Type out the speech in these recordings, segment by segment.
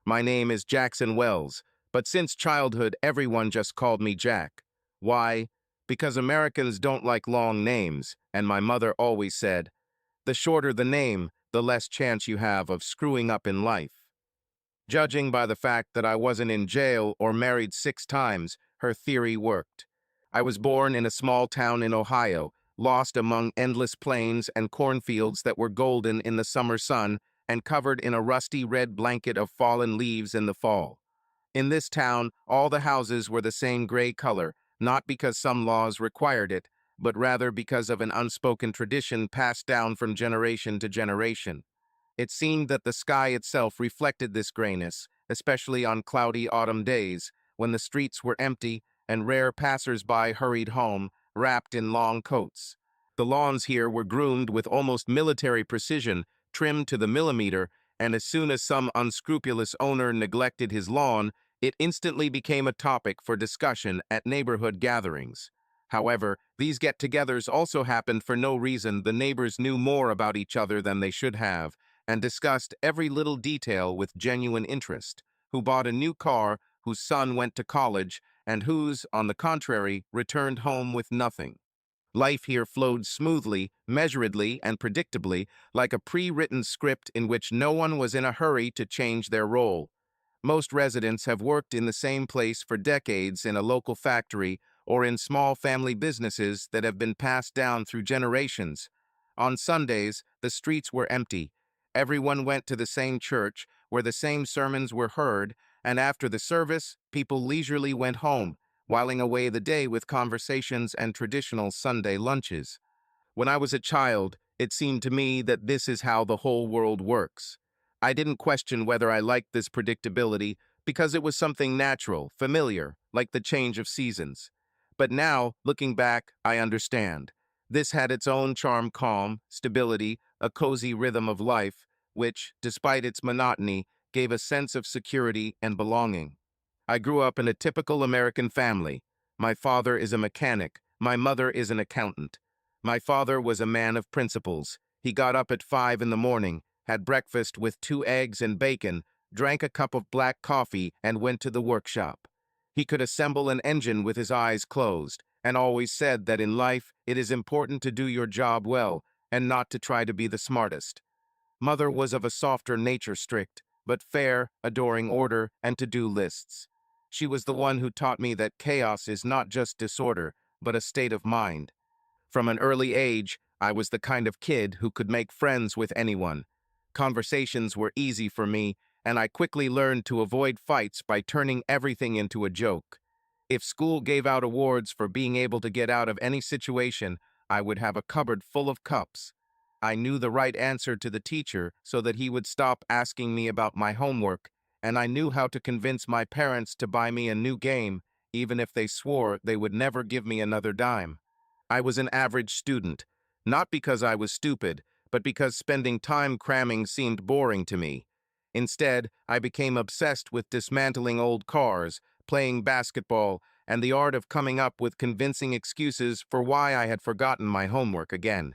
My name is Jackson Wells, but since childhood everyone just called me Jack. Why? Because Americans don't like long names, and my mother always said, the shorter the name, the less chance you have of screwing up in life. Judging by the fact that I wasn't in jail or married 6 times, her theory worked. I was born in a small town in Ohio, lost among endless plains and cornfields that were golden in the summer sun and covered in a rusty red blanket of fallen leaves in the fall. In this town, all the houses were the same gray color, not because some laws required it, but rather because of an unspoken tradition passed down from generation to generation. It seemed that the sky itself reflected this grayness, especially on cloudy autumn days, when the streets were empty and rare passers-by hurried home, wrapped in long coats. The lawns here were groomed with almost military precision, trimmed to the millimeter, and as soon as some unscrupulous owner neglected his lawn, it instantly became a topic for discussion at neighborhood gatherings. However, these get-togethers also happened for no reason. The neighbors knew more about each other than they should have, and discussed every little detail with genuine interest, who bought a new car, whose son went to college, and whose, on the contrary, returned home with nothing. Life here flowed smoothly, measuredly, and predictably, like a pre-written script in which no one was in a hurry to change their role. Most residents have worked in the same place for decades in a local factory or in small family businesses that have been passed down through generations. On Sundays, the streets were empty. Everyone went to the same church, where the same sermons were heard, and after the service, people leisurely went home, whiling away the day with conversations and traditional Sunday lunches. When I was a child, it seemed to me that this is how the whole world works. I didn't question whether I liked this predictability because it was something natural, familiar, like the change of seasons. But now, looking back, I understand. This had its own charm, calm, stability, a cozy rhythm of life, which, despite its monotony, gave a sense of security and belonging. I grew up in a typical American family. My father is a mechanic. My mother is an accountant. My father was a man of principles. He got up at 5 in the morning, had breakfast with 2 eggs and bacon, drank a cup of black coffee, and went to the workshop. He could assemble an engine with his eyes closed, and always said that in life it is important to do your job well and not to try to be the smartest. Mother was of a softer nature, strict, but fair, adoring order and to-do lists. She was the one who taught me that chaos is not just disorder, but a state of mind. From an early age, I was the kind of kid who could make friends with anyone. Conversations were easy for me, and I quickly learned to avoid fights by turning everything into a joke. If school gave out awards for being able to get out of any situation, I would have a cupboard full of cups. I knew the right answer to the teacher so that he would stop asking me about my homework, and I knew how to convince my parents to buy me a new game, even if they swore they would never give me another dime. I was an average student, not because I was stupid, but because spending time cramming seemed boring to me. Instead, I became obsessed with dismantling old cars, playing basketball, and the art of coming up with convincing excuses for why I had forgotten my homework again.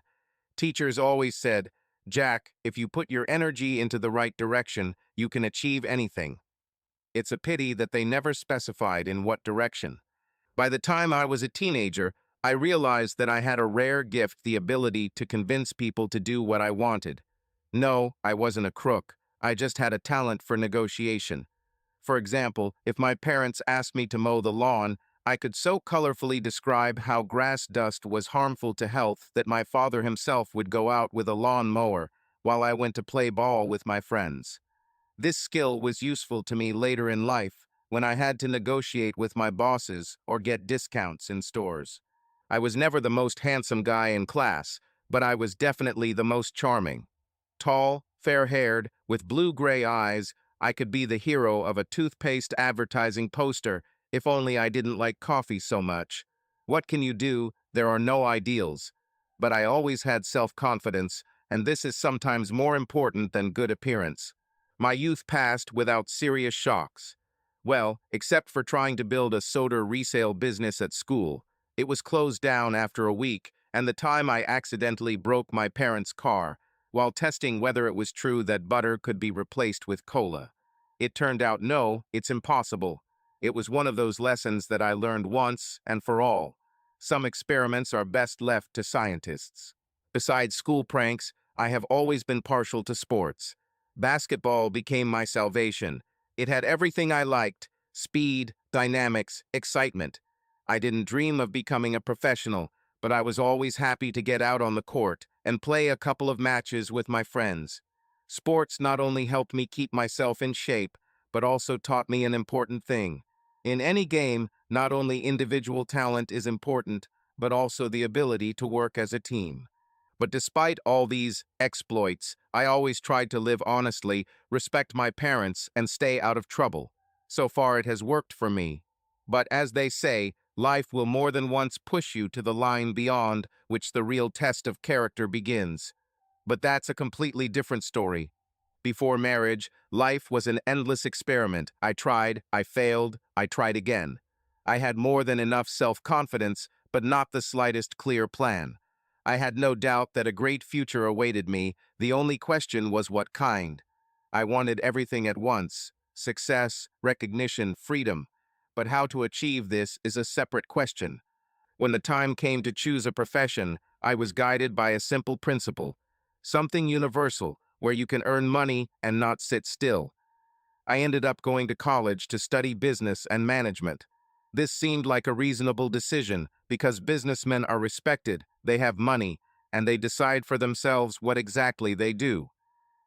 Teachers always said, "Jack, if you put your energy into the right direction, you can achieve anything." It's a pity that they never specified in what direction. By the time I was a teenager, I realized that I had a rare gift, the ability to convince people to do what I wanted. No, I wasn't a crook. I just had a talent for negotiation. For example, if my parents asked me to mow the lawn, I could so colorfully describe how grass dust was harmful to health that my father himself would go out with a lawn mower while I went to play ball with my friends. This skill was useful to me later in life when I had to negotiate with my bosses or get discounts in stores. I was never the most handsome guy in class, but I was definitely the most charming. Tall, fair-haired, with blue-gray eyes, I could be the hero of a toothpaste advertising poster if only I didn't like coffee so much. What can you do? There are no ideals. But I always had self-confidence, and this is sometimes more important than good appearance. My youth passed without serious shocks. Well, except for trying to build a soda resale business at school. It was closed down after a week, and the time I accidentally broke my parents' car while testing whether it was true that butter could be replaced with cola. It turned out no, it's impossible. It was one of those lessons that I learned once and for all. Some experiments are best left to scientists. Besides school pranks, I have always been partial to sports. Basketball became my salvation. It had everything I liked: speed, dynamics, excitement. I didn't dream of becoming a professional, but I was always happy to get out on the court and play a couple of matches with my friends. Sports not only helped me keep myself in shape, but also taught me an important thing. In any game, not only individual talent is important, but also the ability to work as a team. But despite all these exploits, I always tried to live honestly, respect my parents, and stay out of trouble. So far it has worked for me. But as they say, life will more than once push you to the line beyond which the real test of character begins. But that's a completely different story. Before marriage, life was an endless experiment. I tried, I failed, I tried again. I had more than enough self-confidence, but not the slightest clear plan. I had no doubt that a great future awaited me. The only question was what kind. I wanted everything at once: success, recognition, freedom. But how to achieve this is a separate question. When the time came to choose a profession, I was guided by a simple principle: something universal, where you can earn money and not sit still. I ended up going to college to study business and management. This seemed like a reasonable decision because businessmen are respected, they have money, and they decide for themselves what exactly they do.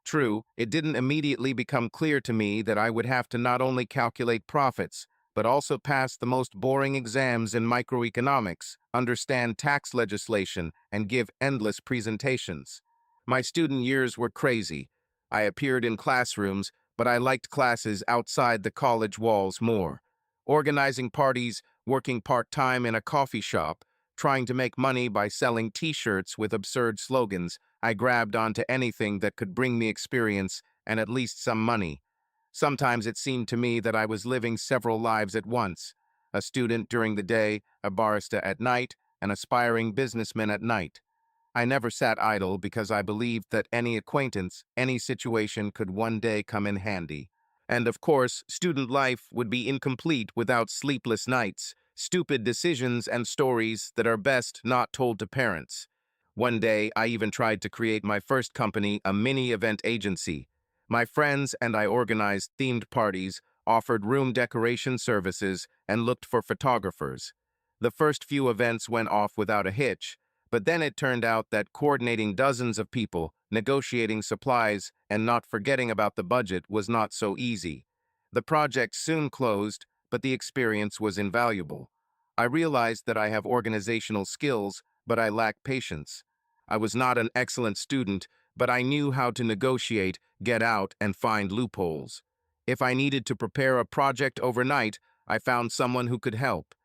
True, it didn't immediately become clear to me that I would have to not only calculate profits, but also pass the most boring exams in microeconomics, understand tax legislation, and give endless presentations. My student years were crazy. I appeared in classrooms, but I liked classes outside the college walls more. Organizing parties, working part-time in a coffee shop, trying to make money by selling t-shirts with absurd slogans, I grabbed onto anything that could bring me experience and at least some money. Sometimes it seemed to me that I was living several lives at once: a student during the day, a barista at night, an aspiring businessman at night. I never sat idle because I believed that any acquaintance, any situation could one day come in handy. And of course, student life would be incomplete without sleepless nights, stupid decisions, and stories that are best not told to parents. One day, I even tried to create my first company, a mini event agency. My friends and I organized themed parties, offered room decoration services, and looked for photographers. The first few events went off without a hitch, but then it turned out that coordinating dozens of people, negotiating supplies, and not forgetting about the budget was not so easy. The project soon closed, but the experience was invaluable. I realized that I have organizational skills, but I lack patience. I was not an excellent student, but I knew how to negotiate, get out, and find loopholes. If I needed to prepare a project overnight, I found someone who could help.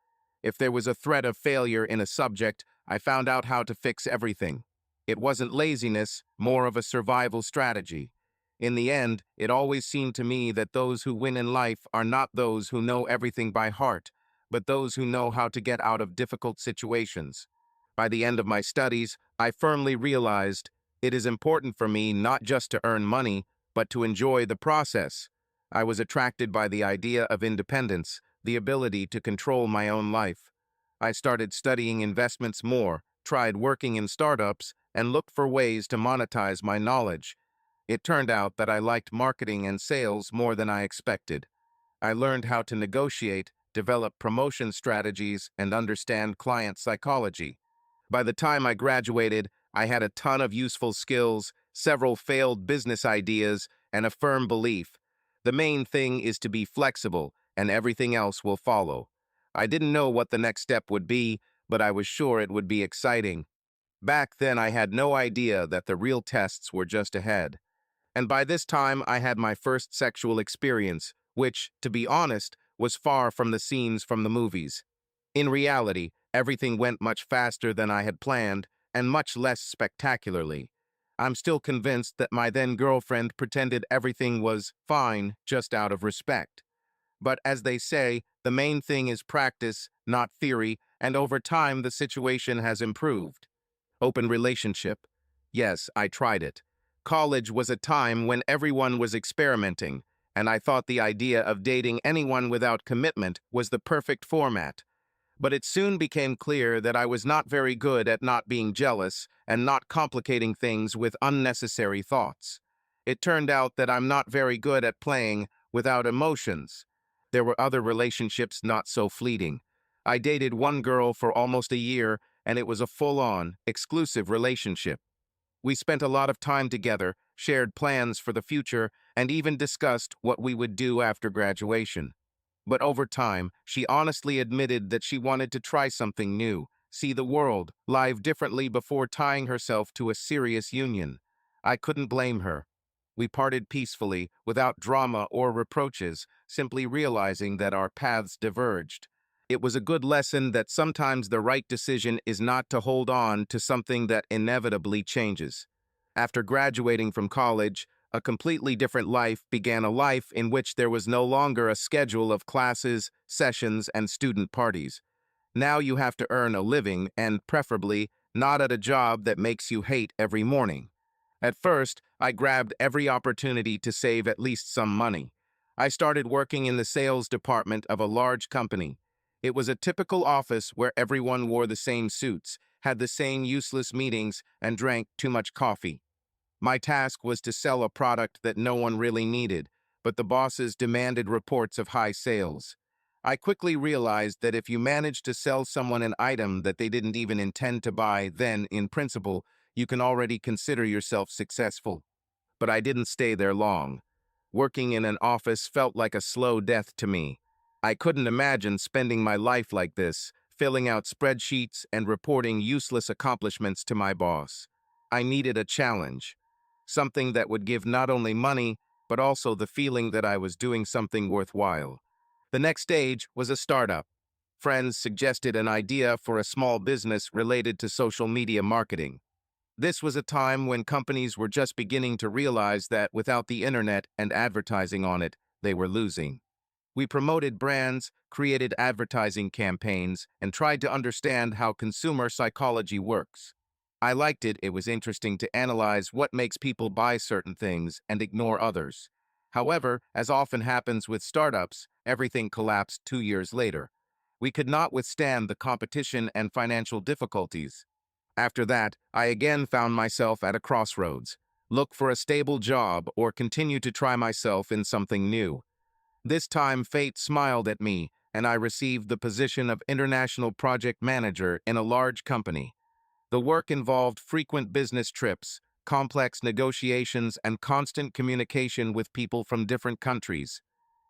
If there was a threat of failure in a subject, I found out how to fix everything. It wasn't laziness, more of a survival strategy. In the end, it always seemed to me that those who win in life are not those who know everything by heart, but those who know how to get out of difficult situations. By the end of my studies, I firmly realized it is important for me not just to earn money, but to enjoy the process. I was attracted by the idea of independence, the ability to control my own life. I started studying investments more, tried working in startups, and looked for ways to monetize my knowledge. It turned out that I liked marketing and sales more than I expected. I learned how to negotiate, develop promotion strategies, and understand client psychology. By the time I graduated, I had a ton of useful skills, several failed business ideas, and a firm belief: the main thing is to be flexible, and everything else will follow. I didn't know what the next step would be, but I was sure it would be exciting. Back then, I had no idea that the real tests were just ahead. And by this time, I had my first sexual experience, which, to be honest, was far from the scenes from the movies. In reality, everything went much faster than I had planned, and much less spectacularly. I'm still convinced that my then-girlfriend pretended everything was fine just out of respect. But as they say, the main thing is practice, not theory, and over time the situation has improved. Open relationship. Yes, I tried it. College was a time when everyone was experimenting, and I thought the idea of dating anyone without commitment was the perfect format. But it soon became clear that I was not very good at not being jealous and not complicating things with unnecessary thoughts. It turned out that I'm not very good at playing without emotions. There were other relationships not so fleeting. I dated one girl for almost a year, and it was a full-on, exclusive relationship. We spent a lot of time together, shared plans for the future, and even discussed what we would do after graduation. But over time, she honestly admitted that she wanted to try something new, see the world, live differently before tying herself to a serious union. I couldn't blame her. We parted peacefully, without drama or reproaches, simply realizing that our paths diverged. It was a good lesson that sometimes the right decision is not to hold on to something that inevitably changes. After graduating from college, a completely different life began, a life in which there was no longer a schedule of classes, sessions, and student parties. Now you have to earn a living and, preferably, not at a job that makes you hate every morning. At first, I grabbed every opportunity to save at least some money. I started working in the sales department of a large company. It was a typical office where everyone wore the same suits, had the same useless meetings, and drank too much coffee. My task was to sell a product that no one really needed, but the bosses demanded reports of high sales. I quickly realized that if you managed to sell someone an item that they didn't even intend to buy, then, in principle, you can already consider yourself successful. But I didn't stay there long. Working in an office felt like a slow death to me. I couldn't imagine spending my life like this, filling out spreadsheets and reporting useless accomplishments to my boss. I needed a challenge, something that would give not only money, but also the feeling that I was doing something worthwhile. The next stage was a startup. Friends suggested an idea for a small business related to social media marketing. This was a time when companies were just beginning to realize that without the internet and advertising on it, they were losing. We promoted brands, created advertising campaigns, and tried to understand how consumer psychology works. I liked it. It was interesting to analyze what makes people buy certain things and ignore others. However, as often happens with startups, everything collapsed 2 years later. We could not withstand the competition and financial difficulties. After that, I again found myself at a crossroads. Look for a stable job or continue to try myself in something new. This time fate smiled at me, and I received the position of international project manager in a large company. The work involved frequent business trips, complex negotiations, and constant communication with people from different countries.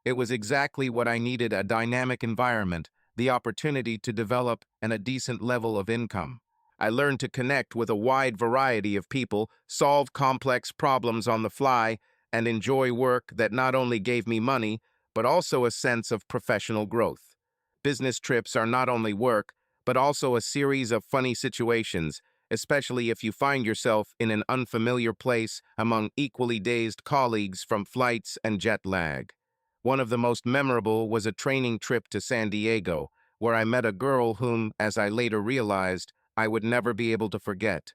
It was exactly what I needed: a dynamic environment, the opportunity to develop, and a decent level of income. I learned to connect with a wide variety of people, solve complex problems on the fly, and enjoy work that not only gave me money, but also a sense of professional growth. Business trips are not only work, but also a series of funny situations, especially if you find yourself in an unfamiliar place among equally dazed colleagues from flights and jet lag. One of the most memorable was a training trip to San Diego, where I met a girl whom, as I later realized, I would never be able to forget.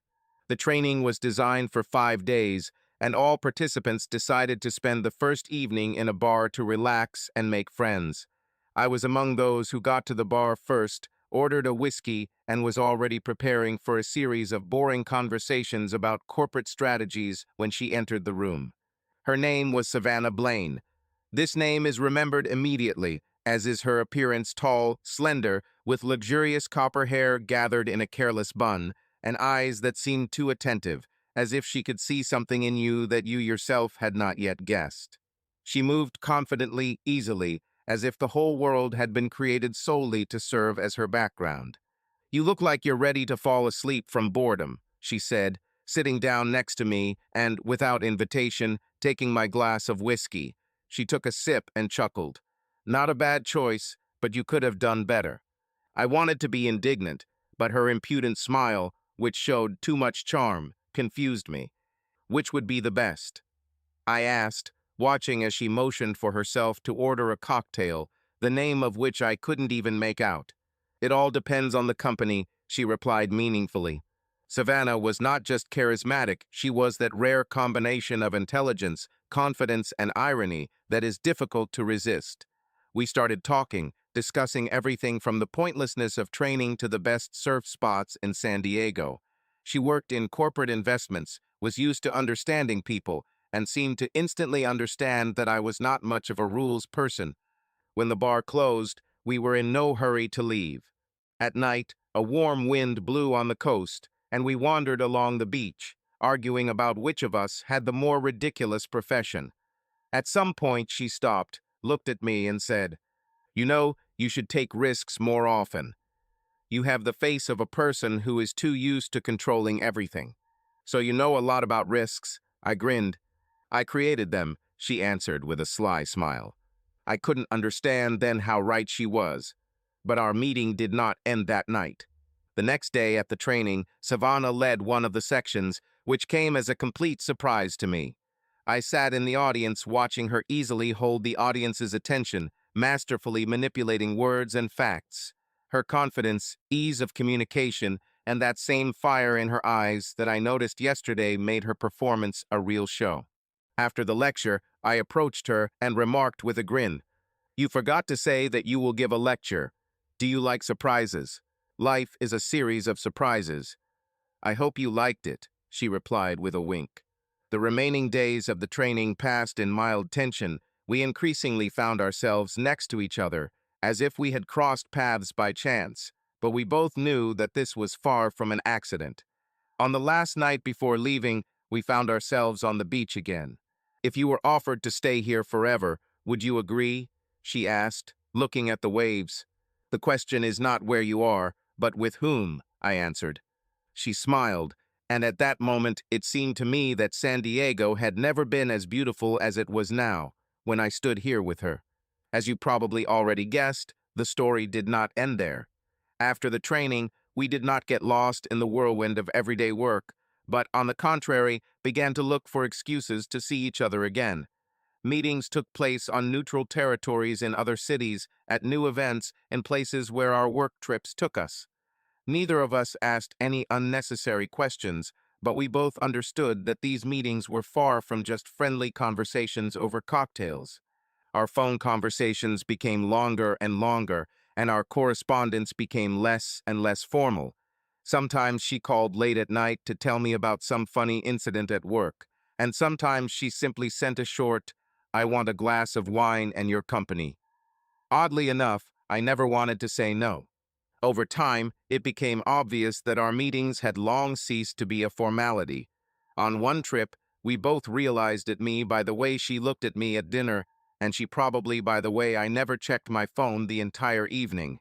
The training was designed for 5 days, and all participants decided to spend the first evening in a bar to relax and make friends. I was among those who got to the bar first, ordered a whiskey, and was already preparing for a series of boring conversations about corporate strategies when she entered the room. Her name was Savannah Blaine. This name is remembered immediately, as is her appearance: tall, slender, with luxurious copper hair gathered in a careless bun, and eyes that seemed too attentive, as if she could see something in you that you yourself had not yet guessed. She moved confidently, easily, as if the whole world had been created solely to serve as her background. "You look like you're ready to fall asleep from boredom," she said, sitting down next to me and, without invitation, taking my glass of whiskey. She took a sip and chuckled. "Not a bad choice, but you could have done better." I wanted to be indignant, but her impudent smile, which showed too much charm, confused me. Which would be the best? I asked, watching as she motioned for herself to order a cocktail, the name of which I couldn't even make out. "It all depends on the company," she replied meaningfully. Savannah was not just charismatic, she was that rare combination of intelligence, confidence, and irony that is difficult to resist. We started talking, discussing everything from the pointlessness of training to the best surf spots in San Diego. She worked in corporate investments, was used to understanding people, and seemed to instantly understand that I was not much of a rules person. When the bar closed, we were in no hurry to leave. At night, a warm wind blew on the coast, and we wandered along the beach, arguing about which of us had the more ridiculous profession. At some point, she stopped, looked at me, and said, "You know, you should take risks more often. You have the face of a person who is too used to controlling everything. So you know a lot about risks." I grinned. "I created them," she answered with a sly smile. I couldn't understand then how right she was. But our meeting did not end that night. The next day at the training, Savannah led one of the sections, which came as a complete surprise to me. I sat in the audience watching her easily hold the audience's attention, masterfully manipulating words and facts. Her confidence, ease of communication, and that same fire in her eyes that I noticed yesterday made her performance a real show. After the lecture, I approached her and remarked with a grin, "You forgot to say that you will give a lecture. Do you like surprises? Life is a series of surprises." "I hope you liked it," she replied with a wink. The remaining days of the training passed in mild tension. We increasingly found ourselves next to each other, as if we had crossed paths by chance, but we both knew that this was far from an accident. On the last night before leaving, we found ourselves on the beach again. "If you were offered to stay here forever, would you agree?" she asked, looking at the waves. "The question is not where you are, but with whom," I answered. She smiled, and at that moment it seemed to me that San Diego had never been as beautiful as it was now, when I stood here with her. As you probably already guessed, the story did not end there. After the training, we did not get lost in the whirlwind of everyday work, but, on the contrary, began to look for excuses to see each other again. Meetings took place on neutral territories in other cities, at new events, and places where our work trips took us. Neither of us asked any unnecessary questions, but we both understood that these meetings were far from just friendly conversations over cocktails. Our phone conversations became longer and longer, and our correspondence became less and less formal. Sometimes she called late at night to tell me about some funny incident at work, and sometimes she simply sent a short, "I want a glass of wine and your company." Oddly enough, I never wanted to say no. Over time, it became obvious that our meetings had long ceased to be a formality. On one trip, we both realized it me by the way she looked at me at dinner, and she probably by the way I never checked my phone the entire evening.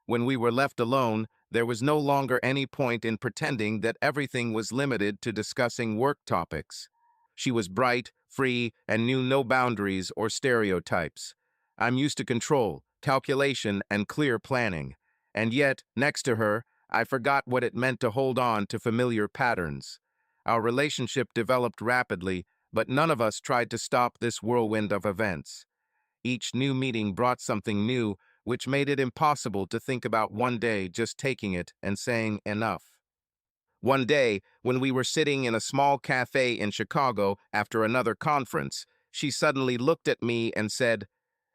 When we were left alone, there was no longer any point in pretending that everything was limited to discussing work topics. She was bright, free, and knew no boundaries or stereotypes. I'm used to control, calculation, and clear planning. And yet, next to her, I forgot what it meant to hold on to familiar patterns. Our relationship developed rapidly, but none of us tried to stop this whirlwind of events. Each new meeting brought something new, which made it impossible to think about one day just taking it and saying enough. One day, when we were sitting in a small cafe in Chicago after another conference, she suddenly looked at me and said,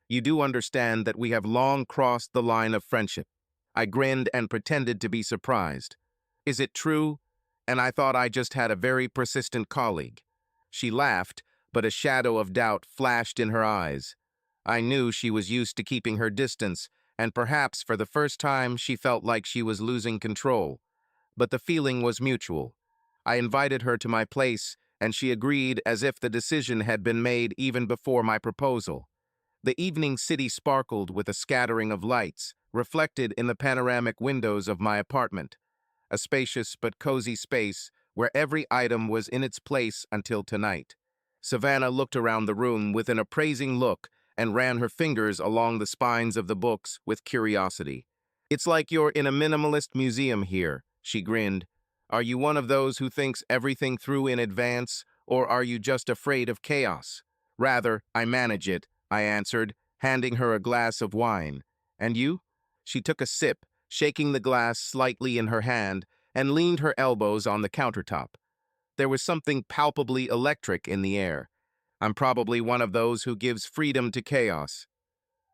"You do understand that we have long crossed the line of friendship." I grinned and pretended to be surprised. "Is it true?" And I thought I just had a very persistent colleague. She laughed, but a shadow of doubt flashed in her eyes. I knew she was used to keeping her distance, and perhaps for the first time she felt like she was losing control. But the feeling was mutual. I invited her to my place, and she agreed as if the decision had been made even before my proposal. The evening city sparkled with a scattering of lights, reflected in the panoramic windows of my apartment, a spacious but cozy space where every item was in its place until tonight. Savannah looked around the room with an appraising look and ran her fingers along the spines of the books with curiosity. "It's like you're in a minimalist museum here," she grinned. "Are you one of those who thinks everything through in advance, or are you just afraid of chaos?" "Rather, I manage it," I answered, handing her a glass of wine. "And you?" She took a sip, shaking the glass slightly in her hand, and leaned her elbows on the countertop. There was something palpably electric in the air. I'm probably one of those who gives freedom to chaos.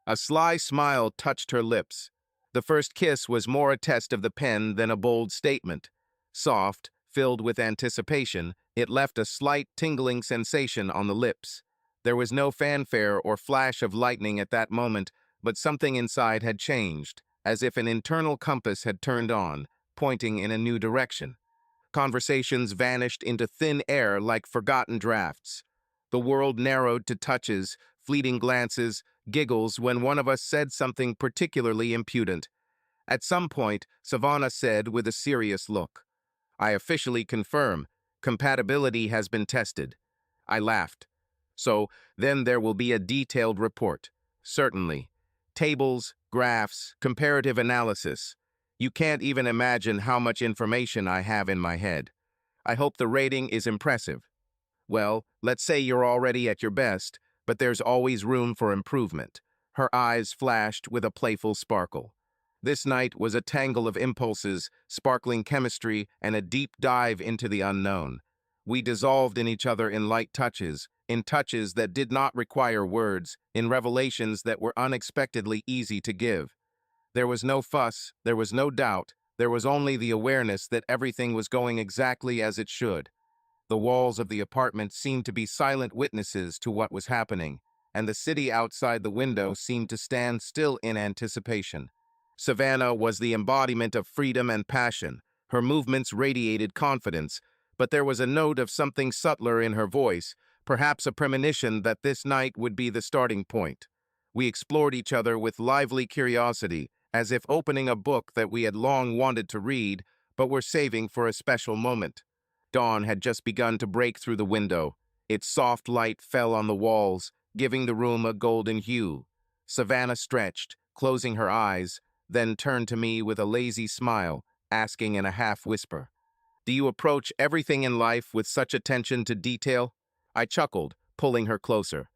A sly smile touched her lips. The first kiss was more a test of the pen than a bold statement. Soft, filled with anticipation, it left a slight tingling sensation on the lips. There was no fanfare or flash of lightning at that moment, but something inside had changed, as if an internal compass had turned on, pointing in a new direction. Conversations vanished into thin air like forgotten drafts. The world narrowed to touches, fleeting glances, giggles when one of us said something particularly impudent. At some point, Savannah said with a serious look, "I officially confirm, compatibility has been tested." I laughed. "So, then there will be a detailed report." "Certainly. Tables, graphs, comparative analysis. You can't even imagine how much information I have in my head. I hope the rating is impressive." "Well, let's say you're already at your best, but there's always room for improvement." Her eyes flashed with a playful sparkle. This night was a tangle of impulses, sparkling chemistry, and a deep dive into the unknown. We dissolved in each other in light touches, in touches that did not require words, in revelations that were unexpectedly easy to give. There was no fuss, there was no doubt, there was only the awareness that everything was going exactly as it should. The walls of the apartment seemed to be silent witnesses to what was happening, and the city outside the window seemed to stand still in anticipation. Savannah was the embodiment of freedom and passion. Her movements radiated confidence, but there was a note of something subtler in her voice, perhaps a premonition that this night would be the starting point. We explored each other with lively curiosity, as if opening a book that we had long wanted to read, but were saving for a special moment. Dawn had just begun to break through the window. Its soft light fell on the walls, giving the room a golden hue. Savannah stretched, closing her eyes, then turned to me with a lazy smile, asking in a half-whisper, "Do you approach everything in life with such attention to detail?" I chuckled, pulling her closer.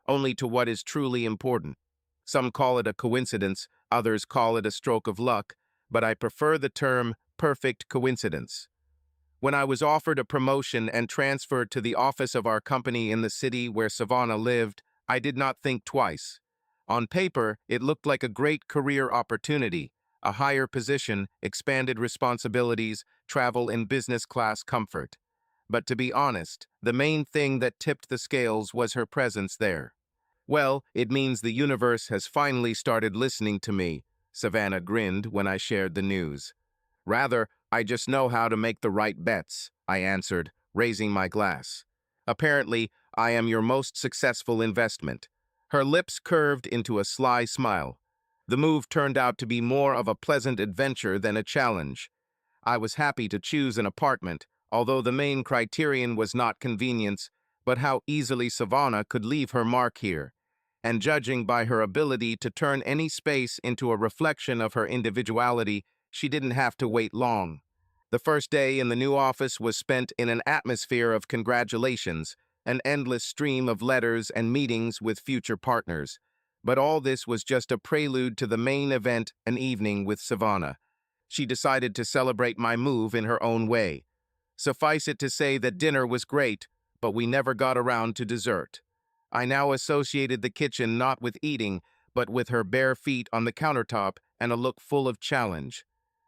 "Only to what is truly important. Some call it a coincidence, others call it a stroke of luck, but I prefer the term perfect coincidence. When I was offered a promotion and transferred to the office of our company in the city where Savannah lived, I did not think twice. On paper, it looked like a great career opportunity, a higher position, expanded responsibilities, travel in business class comfort. But to be honest, the main thing that tipped the scales was her presence there. "Well, it means the universe has finally started listening to me," Savannah grinned when I shared the news. "Rather, I just know how to make the right bets," I answered, raising my glass. "Apparently, I am your most successful investment." Her lips curved into a sly smile. The move turned out to be more of a pleasant adventure than a challenge. I was happy to choose an apartment, although the main criterion was not convenience, but how easily Savannah could leave her mark here. And judging by her ability to turn any space into a reflection of her individuality, she didn't have to wait long. The first day in the new office was spent in an atmosphere of congratulations, an endless stream of letters and meetings with future partners. But all this was just a prelude to the main event, an evening with Savannah. She decided to celebrate my move in her own way. Suffice it to say that dinner was great, but we never got around to dessert. I now associated the kitchen not with eating, but with her bare feet on the countertop and a look full of challenge.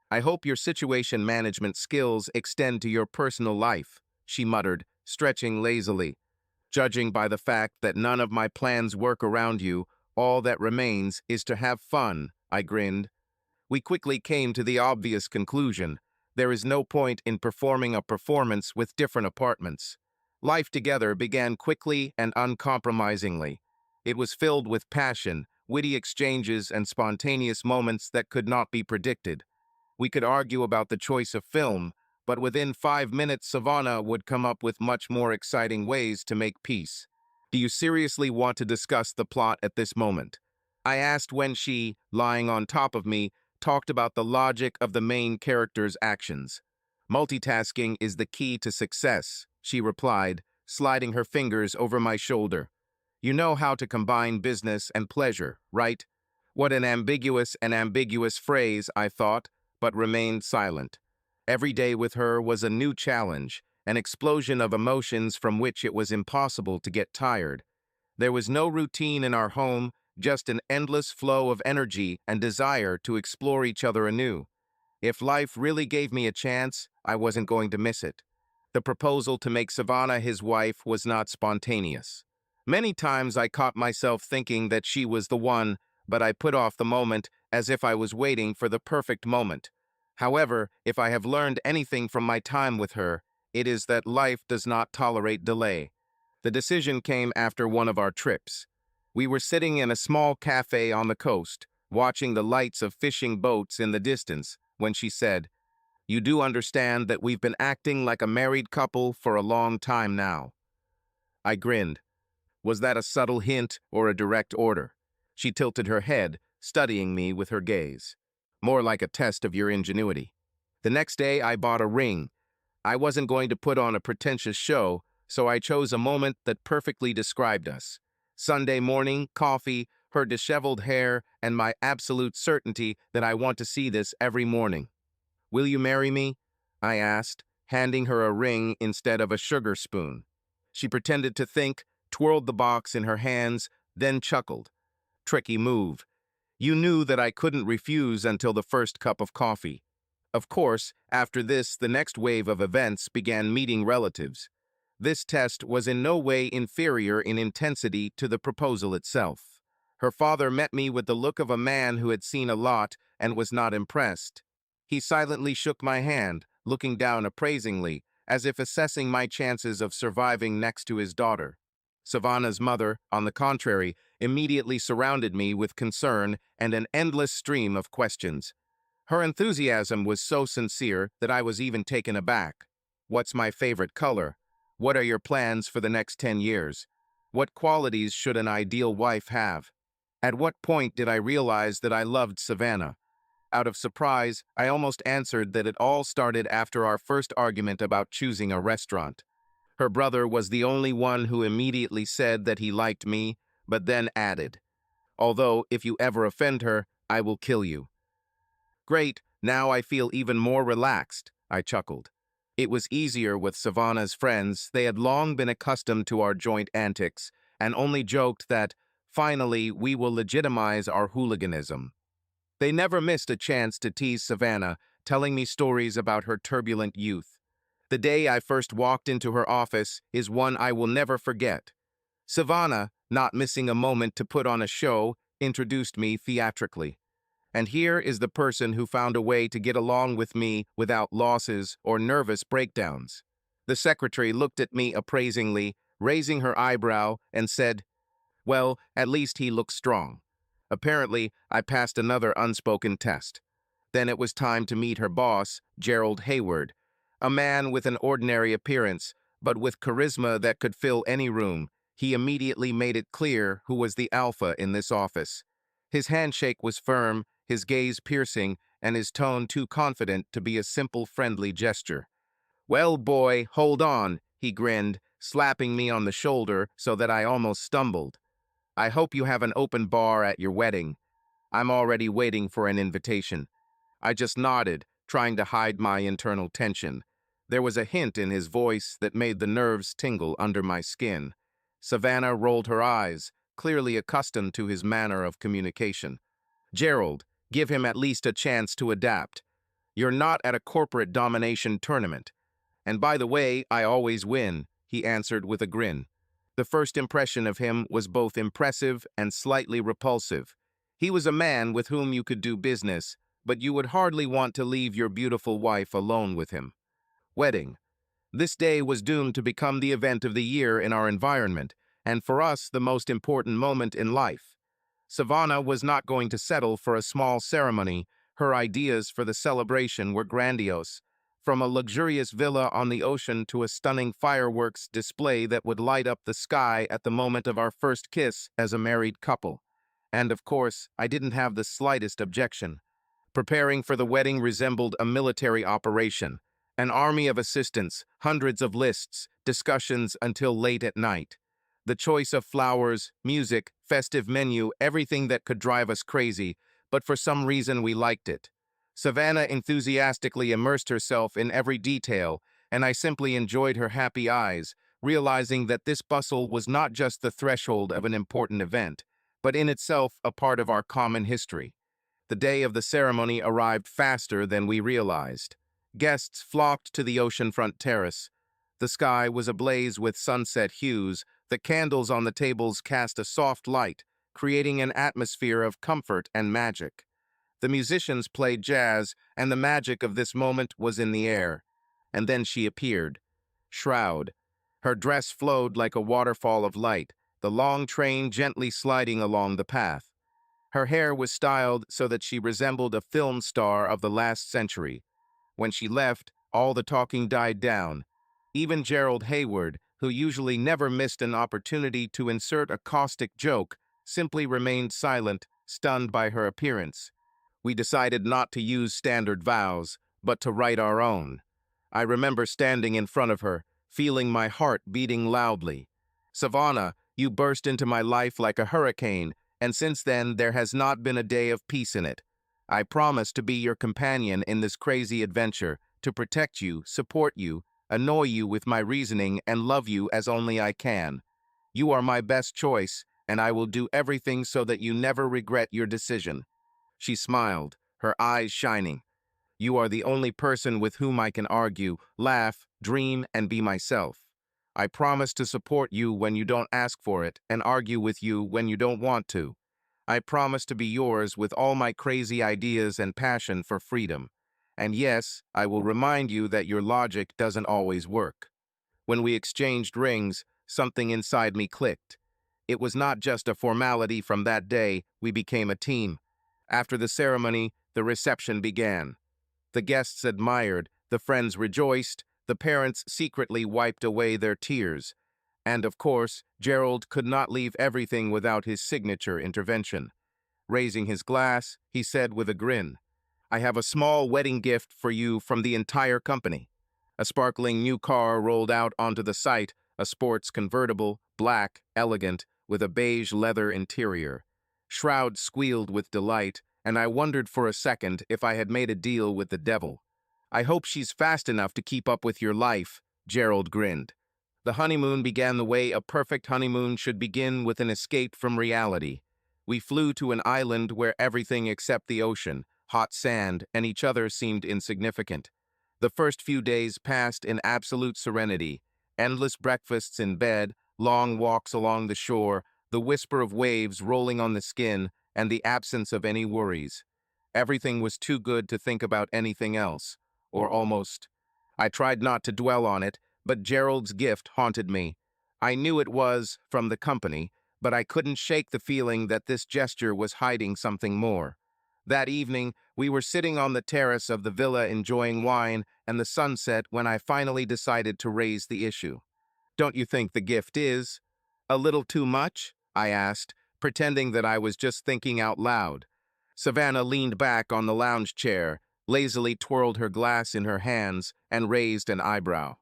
"I hope your situation management skills extend to your personal life," she muttered, stretching lazily. "Judging by the fact that none of my plans work around you, all that remains is to have fun," I grinned. We quickly came to the obvious conclusion. There is no point in performing a performance with different apartments. Life together began quickly and uncompromisingly. It was filled with passion, witty exchanges, and spontaneous moments that could not be predicted. We could argue about the choice of film, but within 5 minutes Savannah would come up with much more exciting ways to make peace. "Do you seriously want to discuss the plot at this moment?" I asked when she, lying on top of me, talked about the logic of the main character's actions. "Multitasking is the key to success," she replied, sliding her fingers over my shoulder. "You know how to combine business and pleasure, right?" What an ambiguous phrase, I thought, but remained silent. Every day with her was a new challenge, an explosion of emotions from which it was impossible to get tired. There was no routine in our home, just an endless flow of energy and desire to explore each other anew. If life really gave me a chance, I wasn't going to miss it. The proposal to make Savannah his wife was not spontaneous. Many times I caught myself thinking that she was the one, but I put off the moment as if I was waiting for the perfect moment. However, if I have learned anything from my time with her, it is that life does not tolerate delay. The decision came after one of our trips. We were sitting in a small cafe on the coast, watching the lights of fishing boats in the distance, when she said, "You do understand that we've been acting like a married couple for a long time now." I grinned. Was that a subtle hint or a direct order? She tilted her head, studying me with her gaze. More like a test of your ingenuity. The next day, I bought a ring. I wasn't going to put on a pretentious show, so I chose a moment that perfectly described us. Sunday morning, coffee, her disheveled hair, and my absolute certainty that I want to see this every morning. "Will you marry me?" I asked, handing her a ring instead of a sugar spoon. She pretended to think, twirled the box in her hands, then chuckled. "Tricky move. You knew that I couldn't refuse until the first cup of coffee." Of course, after this, the next wave of events began meeting relatives. This test was in no way inferior in intensity to the proposal itself. Her father met me with the look of a man who had seen a lot and was not impressed. He silently shook my hand, looking down appraisingly, as if assessing my chances of surviving next to his daughter. Savannah's mother, on the contrary, immediately surrounded me with concern and an endless stream of questions. Her enthusiasm was so sincere that I was even taken aback. "What's my favorite color? What are your plans for the next 10 years? What qualities should an ideal wife have?" At what point did I realize that I loved Savannah? Out of surprise, I almost answered that it all started after our first argument about choosing a restaurant. Her brother was the only one who immediately said that he liked me, but then added, "Although, if you ever offend her, I will kill you." "Great, now I feel even more relaxed," I chuckled. It was easier with Savannah's friends. They had long been accustomed to our joint antics and only joked that, finally, we will legitimize our hooliganism. They never missed a chance to tease Savannah, telling me stories about her turbulent youth. The day I first walked into her office is one I will never forget. Savannah, not missing a moment to put on a show, introduced me theatrically. And here is the person who found a way to get along with me without losses or nervous breakdowns. The secretary looked at me appraisingly, raising her eyebrow, and said, "Well, at least he looks strong." Apparently, I passed another unspoken test. Then it was time to meet her boss, Gerald Hayward, a man with an ordinary appearance, but with charisma that could fill any room. He immediately made it clear who was the alpha in this office. His handshake was firm, his gaze piercing, and his tone too confident to be a simple friendly gesture. "Well, boy, hold on," he grinned, slapping me on the shoulder so that I almost stumbled. "I hope you have an open bar at your wedding. I'm already waiting for an invitation." I just nodded, trying to hide my internal tension. There was a hint in his voice that made the nerves tingle under my skin. Savannah rolled her eyes, clearly accustomed to his manner of communication. "Gerald, give him at least a chance to adapt. You're not at a corporate domination tournament. And by the way, I always win," he answered with a grin. The first impression of him was both impressive and slightly repulsive. He was a man with whom you could do business, but you would hardly want to leave your beautiful wife alone with him. Wedding. This day was doomed to become the event of the year in our environment, and for us, the most important moment in life. Savannah was not going to settle for a small ceremony. Her ideas for the celebration were grandiose, from a luxurious villa on the ocean to a stunning fireworks display that would light up the sky at the moment of our first kiss as a married couple. And of course, I didn't have the slightest objection. Preparing for the wedding resembled a military operation. An army of assistants, hundreds of lists, discussions until late at night. The choice of flowers, music, festive menu, everything that could drive us crazy, but for some reason we liked it. Savannah enthusiastically immersed herself in every detail, and I simply enjoyed her happy eyes, realizing that this bustle was not just the threshold of an important event, but in itself a part of our common history. The day of the ceremony arrived faster than we realized. Guests flocked to the oceanfront terrace. The sky was ablaze with sunset hues. The candles on the tables cast a soft light, creating an atmosphere of comfort and magic. The musicians played jazz, and the magic of this moment was in the air. And then she appeared. Shroud. Her dress flowed like a waterfall of light, the long train gently sliding along the path. Her hair was styled so that she resembled a film star of the last century. When she left, all the talking died down. Even Gerald Hayward, who usually never missed an opportunity to insert a caustic joke, simply remained silent, stunned by her appearance. We decided not to use standard vows, but to write our own. I remember standing in front of her, feeling my heart beating loudly. Savannah, you burst into my life like a hurricane, and since then there has not been a day of peace in it. I promise to be your companion in this crazy adventure, to protect you, support you, annoy you with my reasoning, and love you as only I can. You are my best choice, and I will do everything so that you never regret your decision. She smiled, her eyes shining. You are the only person with whom I can argue, laugh, dream, and be myself. I promise to support you when you don't ask for it and argue with you when you don't want to. I promise to be yours with all my crazy ideas and passion for freedom. And yes, I will remind you that your logic doesn't always work. When we exchanged rings, something inside me clicked. It was not just a formality. From that day, we became a team. After the ceremony, the reception began. The guests admired, the friends rejoiced, the parents secretly wiped away their tears. And of course, Gerald could not leave everything without his signature intervention. Raising his glass, he said with a grin, I have a small wedding gift for you from the entire company. A sparkling new car rolled out onto the site, a sports convertible, black, elegant, with a beige leather interior. Shroud squealed with delight, and I wondered for a second if I had made a deal with the devil. I hope she's fast enough to keep up with your life, Gerald grinned. The honeymoon began the way a perfect honeymoon should begin, with an escape from reality. We flew to an island where everything except the ocean, hot sand, and each other seemed insignificant. The first few days passed in absolute serenity, endless breakfasts in bed, long walks along the shore, the whisper of waves rolling on the skin, and the absence of any worries. Everything was too good to think about anything else, or almost. I tried not to dwell on it, but Gerald's gift haunted me. I knew it was from the company, but I couldn't shake the feeling that this gesture was hiding something more. That evening, we were sitting on the terrace of the villa enjoying wine and the sunset when I finally decided to raise the issue. Don't you think the gift is a little too much? I asked, pretending that I was just thinking out loud. Savannah leaned back on the lounge chair, lazily twirled her glass in her hands, and raised an eyebrow.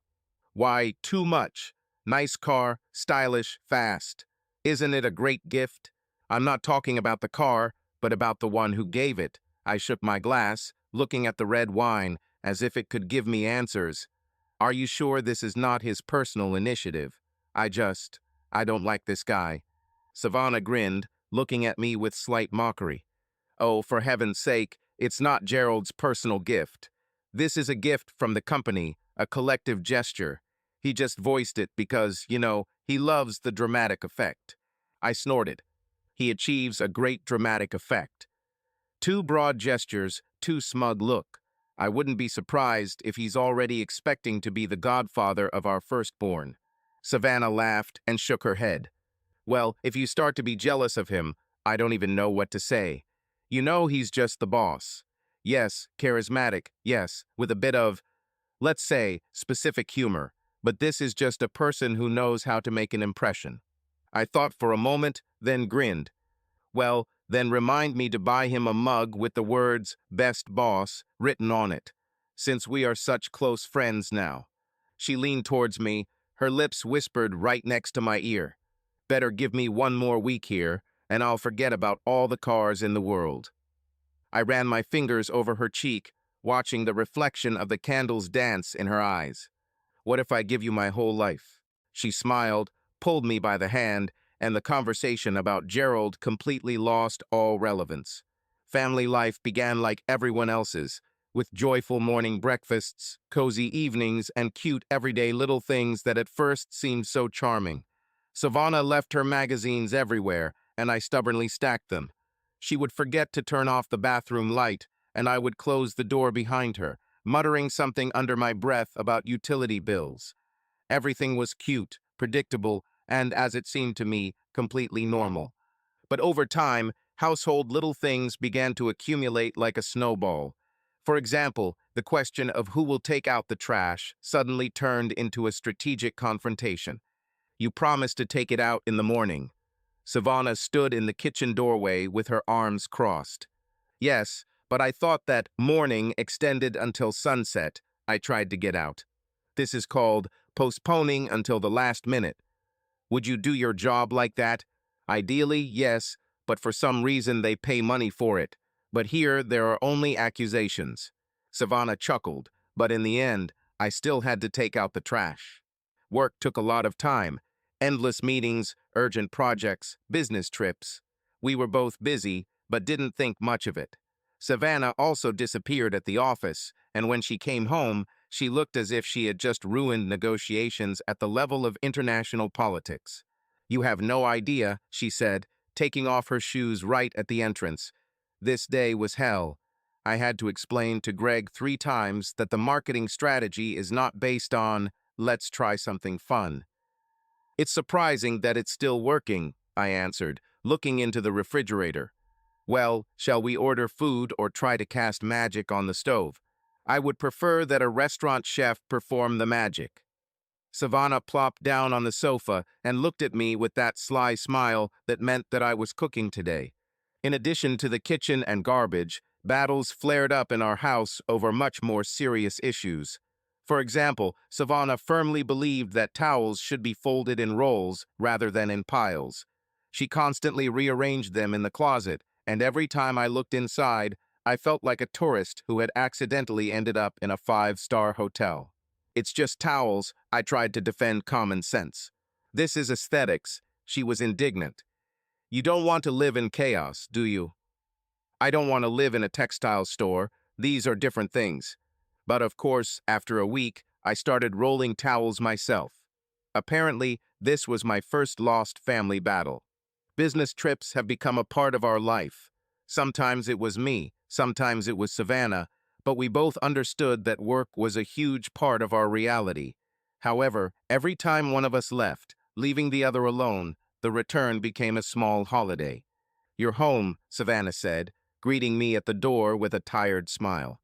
Why, too much. Nice car, stylish, fast. Isn't it a great gift? I'm not talking about the car, but about the one who gave it. I shook my glass, looking at the red wine, as if it could give me answers. Are you sure this is not his personal initiative? I don't like this guy. Savannah grinned, looking at me with slight mockery. Oh, for heaven's sake, it's not Gerald's personal gift. This is a gift from the company, a collective gesture. He just voiced it because, he loves the dramatic effect. I snorted. He achieves a great dramatic effect. Too broad gestures, too smug look. I wouldn't be surprised if he's already expecting to be the godfather of our firstborn. Savannah laughed and shook her head. Well, if you start to be jealous of him, I don't even know what to say. He's just the boss. Yes, charismatic, yes, with a bit of, let's say, specific humor, but this is just a person who knows how to make an impression. I thought for a moment, then grinned. Well, then remind me to buy him a mug with the words "Best Boss" written on it, since we are such close friends now. She leaned towards me, her lips whispered right next to my ear. Better give me one more week here, and I'll forget about all the cars in the world. I ran my fingers over her cheek, watching the reflection of the candles dance in her eyes. What if I give you my whole life? She smiled, pulled me by the hand, and the conversation about Gerald completely lost all relevance. Family life began like everyone else's, with joyful morning breakfasts, cozy evenings, and cute everyday little things that at first seemed so charming. Savannah left her magazines everywhere, and I stubbornly stacked them. She would forget to turn off the bathroom light, and I would close the door behind her, muttering something under my breath about utility bills. Everything was cute, predictable, and, as it seemed to me, completely normal. But over time, household little things began to accumulate like a snowball. For example, the question of who will take out the trash suddenly turned into a strategic confrontation. You promised to take it out in the morning. Savannah stood in the kitchen doorway with her arms crossed. Yes, but I thought that morning extended until sunset. I tried to get out. This is called postponing until the last minute. Would you do your job like that? Ideally, yes, but for some reason they pay money for it. But here there are only accusations. Savannah chuckled, but in the end, I still had to take out the trash. Work took a lot of time. Endless meetings, urgent projects, business trips. We were both busy, but didn't think much of it. Savannah also disappeared at the office, and when she came home, she looked as if she had just ruined negotiations at the level of international politics. "You have no idea," she said, taking off her shoes right at the entrance. This day was hell. I had to explain to Greg 3 times that the marketing strategy is not based on, "let's try something fun." "It's surprising that it's still working," I answered, looking into the refrigerator. "Well, shall we order food or try to cast magic on the stove? I would prefer that a restaurant chef perform the magic." Savannah plopped down on the sofa and looked at me with that sly smile that meant that I was cooking today. In addition to the kitchen and garbage, battles flared up in our house over much more serious issues. For example, Savannah firmly believed that towels should be folded in rolls rather than in piles. She constantly rearranged them in the closet, and every time I looked inside, I felt like a tourist who had accidentally ended up in a 5-star hotel. "It's just towels," I tried to defend common sense. "This is aesthetics." She was indignant. "You don't want to live in chaos, do you?" "I don't want to live in a textile store. These are different things." But of course, after a week, I started rolling towels myself. Apparently, this was my first lost family battle. Business trips have become a part of our life. Sometimes it was me, sometimes it was Savannah, but we both understood that work was a huge part of our reality. However, every time one of us left, leaving the other alone, the return became a small holiday. "You're home," Savannah said, greeting me at the door with a tired smile.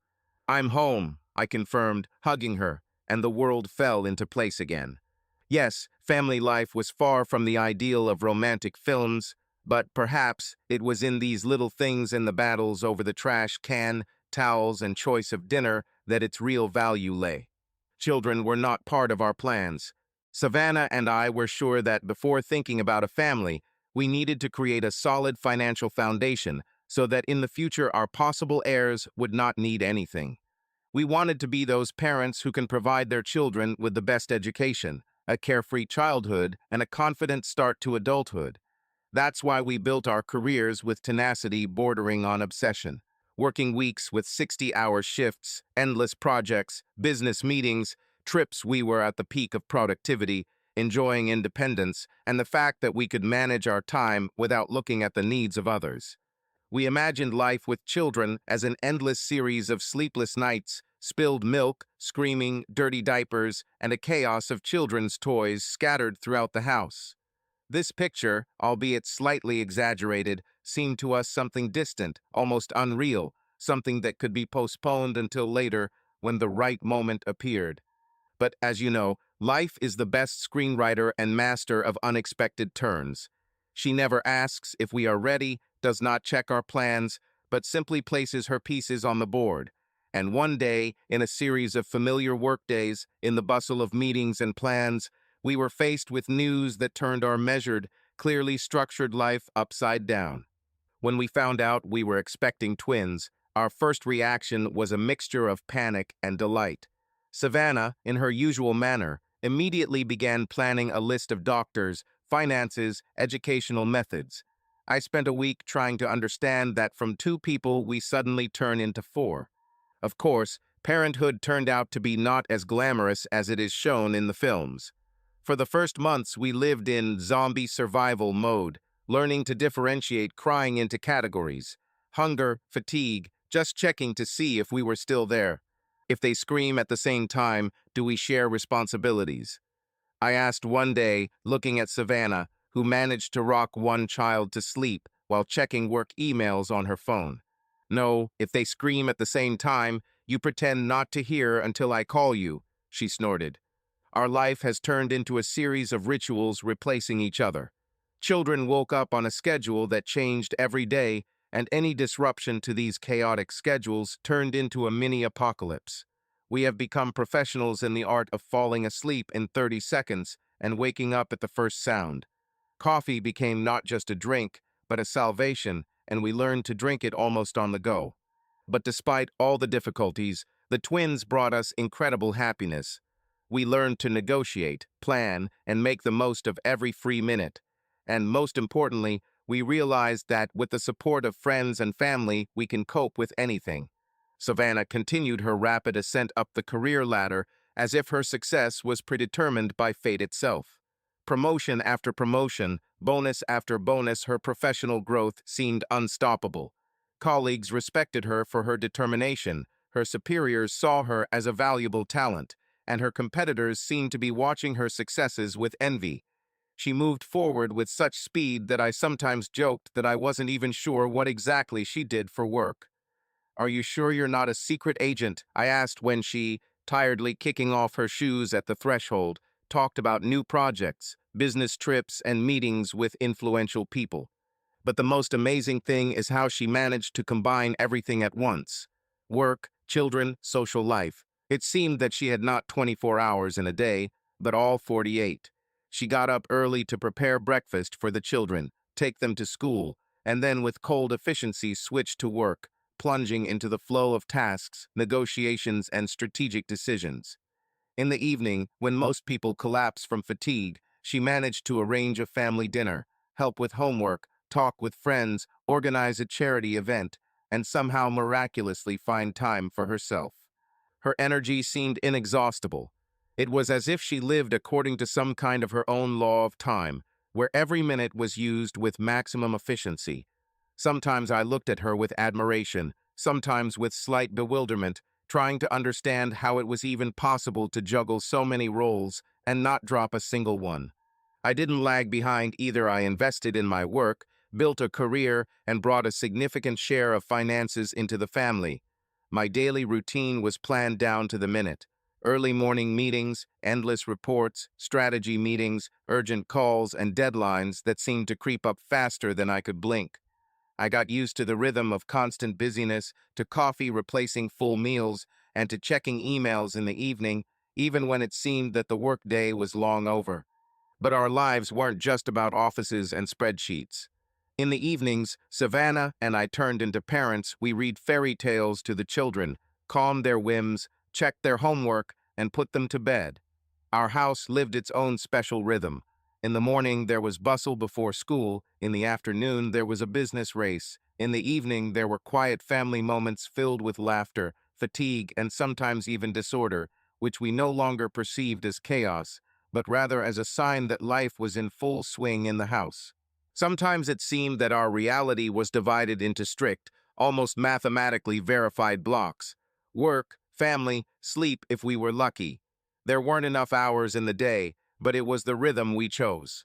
"I'm home," I confirmed, hugging her, and the world fell into place again. Yes, family life was far from the ideal of romantic films, but perhaps it was in these little things in the battles over the trash can, towels, and choice of dinner that its real value lay. Children were not part of our plans. Savannah and I were sure that before thinking about a family, we needed to create a solid financial foundation so that in the future our possible heirs would not need anything. We wanted to be those parents who can provide their children with the best education, a carefree childhood, and a confident start to adulthood. That's why we built our careers with tenacity bordering on obsession. Working weeks with 60-hour shifts, endless projects, business meetings, trips. We were at the peak of productivity, enjoying independence, and the fact that we could manage our time without looking at the needs of others. We imagined life with children as an endless series of sleepless nights, spilled milk, screaming, dirty diapers, and a chaos of children's toys scattered throughout the house. This picture, albeit slightly exaggerated, seemed to us something distant, almost unreal, something that could be postponed until later when the right moment appeared. But as you know, life is the best screenwriter and master of unexpected turns. She never asks if we are ready, does not check our plans, but simply places her pieces on the board. And one day, in a series of familiar workdays, in the bustle of meetings and plans, we were faced with news that turned our measured, clearly structured life upside down. When we found out we were expecting twins, our first reaction was a mixture of panic and delight. Savannah, in her usual manner, immediately began planning a list of doctors, finances, educational methods. I spent a week trying to understand that from two people we suddenly turn into four. Of course, parenthood turned out to be not as glamorous as it is shown in the films. For the first months, we lived in zombie survival mode, learning to differentiate crying into categories: hunger, fatigue, just checking to see if we were still there. If they scream at the same time, do we share responsibilities? I asked one day, looking at Savannah, who managed to rock one child to sleep while checking work emails on her phone. No, if they scream at the same time, you pretend not to hear until I call you, she snorted. Our life has turned into a series of rituals replacing each other. Children woke up on a schedule that changed every day, and any disruption to these chaotic schedules turned into a mini apocalypse. We have become professionals in the art of falling asleep in 30 seconds and waking up at the first sound. Coffee became not just a drink, but a salvation, and we learned to drink it almost on the go. But despite all the difficulties, the twins brought us incredible happiness. We learned to negotiate, plan, and make the most of every free minute. And most importantly, we realized that with the support of friends and family, we can cope with anything. Savannah continued her rapid ascent up the career ladder as if her success was predetermined by fate itself. Promotion after promotion, bonus after bonus, her professional growth seemed unstoppable. Colleagues respected her for her determination, her superiors saw her as a valuable talent, and her competitors seemed to be watching her successes with envy. She moved forward with such speed that I sometimes joked that I wasn't even sure what exactly she did for work. "Are you sure you're not a secret agent?" I asked when she, tiredly kicking off her shoes at the threshold, talked about new projects, business trips, and meetings with influential people. But the most amazing thing is how she managed to combine everything at once: work, children, social life. It seemed that she had not 24 hours in a day, but all 48. She got up early to prepare breakfast for the children, take them to school, and then with cold efficiency switched to work, plunging into the flow of tasks, negotiations, and strategic decisions. In the evening, when most people collapse from fatigue, she managed to arrange a family dinner, help with homework, talk with friends, organize a charity event, and somehow miraculously find time for herself. Her energy seemed inexhaustible. It was as if she lived according to some kind of her own law of time, where every minute was used with maximum efficiency. Sometimes I looked at her with admiration, sometimes with slight bewilderment, trying to understand how it was even possible to juggle so many roles and not drop a single one. I didn't lag behind either. I invested in my work, built a career, and brought a significant share of finances into the family. My daily routine was planned down to the minute. Early morning meetings, endless reports, strategy meetings, urgent calls, and deadlines that seemed to creep up faster than I could blink. I got used to the rhythm of constant busyness, to coffee replacing full meals, and to checking emails in the evening, even when it seemed that the workday was long over. But our lives weren't just about offices and spreadsheets. In the evenings, Savannah and I turned into parents. We read fairy tales to the children, calmed their whims, checked their homework, and put them to bed. Our house lived its own special rhythm. In the morning, there was bustle before school. In the afternoon, there was a business race. In the evening, there were quiet family moments filled with laughter, fatigue, and sometimes even disorder, which we no longer perceived as chaos, but rather as a sign that life was in full swing in the house. Sometimes it seemed that our reality was divided into strict, almost mathematically verified blocks: work, family, sleep if we were lucky. There weren't enough hours in the day, but it was the rhythm we chose.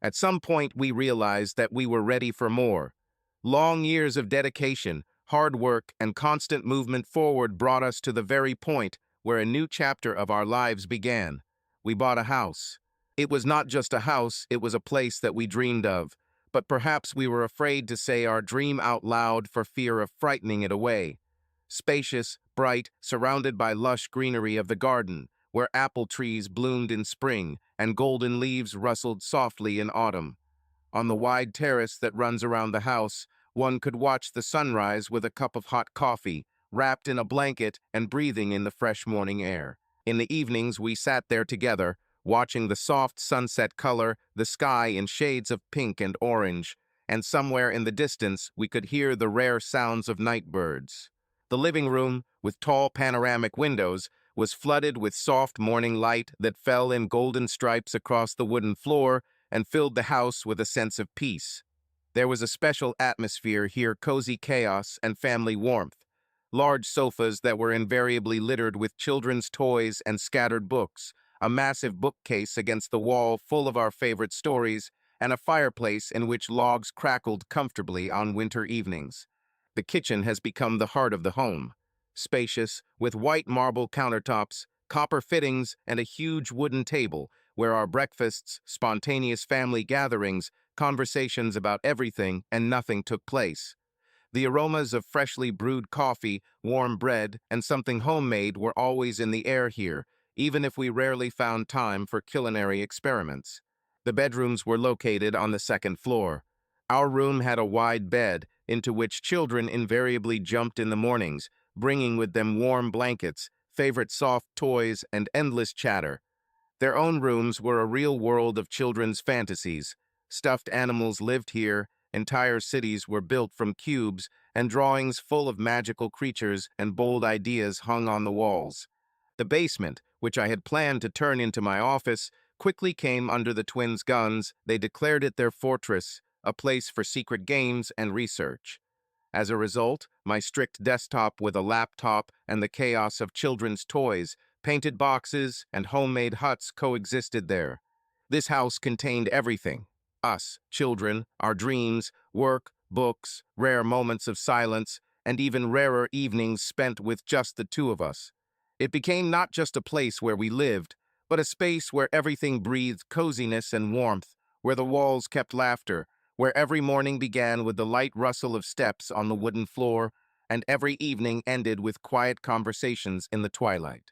At some point, we realized that we were ready for more. Long years of dedication, hard work, and constant movement forward brought us to the very point where a new chapter of our lives began. We bought a house. It was not just a house, it was a place that we dreamed of, but perhaps we were afraid to say our dream out loud for fear of frightening it away. Spacious, bright, surrounded by lush greenery of the garden, where apple trees bloomed in spring and golden leaves rustled softly in autumn. On the wide terrace that runs around the house, one could watch the sunrise with a cup of hot coffee, wrapped in a blanket and breathing in the fresh morning air. In the evenings, we sat there together, watching the soft sunset color the sky in shades of pink and orange, and somewhere in the distance we could hear the rare sounds of night birds. The living room, with tall panoramic windows, was flooded with soft morning light that fell in golden stripes across the wooden floor and filled the house with a sense of peace. There was a special atmosphere here, cozy chaos and family warmth. Large sofas that were invariably littered with children's toys and scattered books, a massive bookcase against the wall full of our favorite stories, and a fireplace in which logs crackled comfortably on winter evenings. The kitchen has become the heart of the home. Spacious, with white marble countertops, copper fittings, and a huge wooden table where our breakfasts, spontaneous family gatherings, conversations about everything and nothing took place. The aromas of freshly brewed coffee, warm bread, and something homemade were always in the air here, even if we rarely found time for culinary experiments. The bedrooms were located on the second floor. Our room had a wide bed, into which children invariably jumped in the mornings, bringing with them warm blankets, favorite soft toys, and endless chatter. Their own rooms were a real world of children's fantasies. Stuffed animals lived here, entire cities were built from cubes, and drawings full of magical creatures and bold ideas hung on the walls. The basement, which I had planned to turn into my office, quickly came under the twins' guns. They declared it their fortress, a place for secret games and research. As a result, my strict desktop with a laptop and the chaos of children's toys, painted boxes, and homemade huts coexisted there. This house contained everything: us, children, our dreams, work, books, rare moments of silence, and even rarer evenings spent with just the two of us. It became not just a place where we lived, but a space where everything breathed coziness and warmth, where the walls kept laughter, where every morning began with the light rustle of steps on the wooden floor, and every evening ended with quiet conversations in the twilight.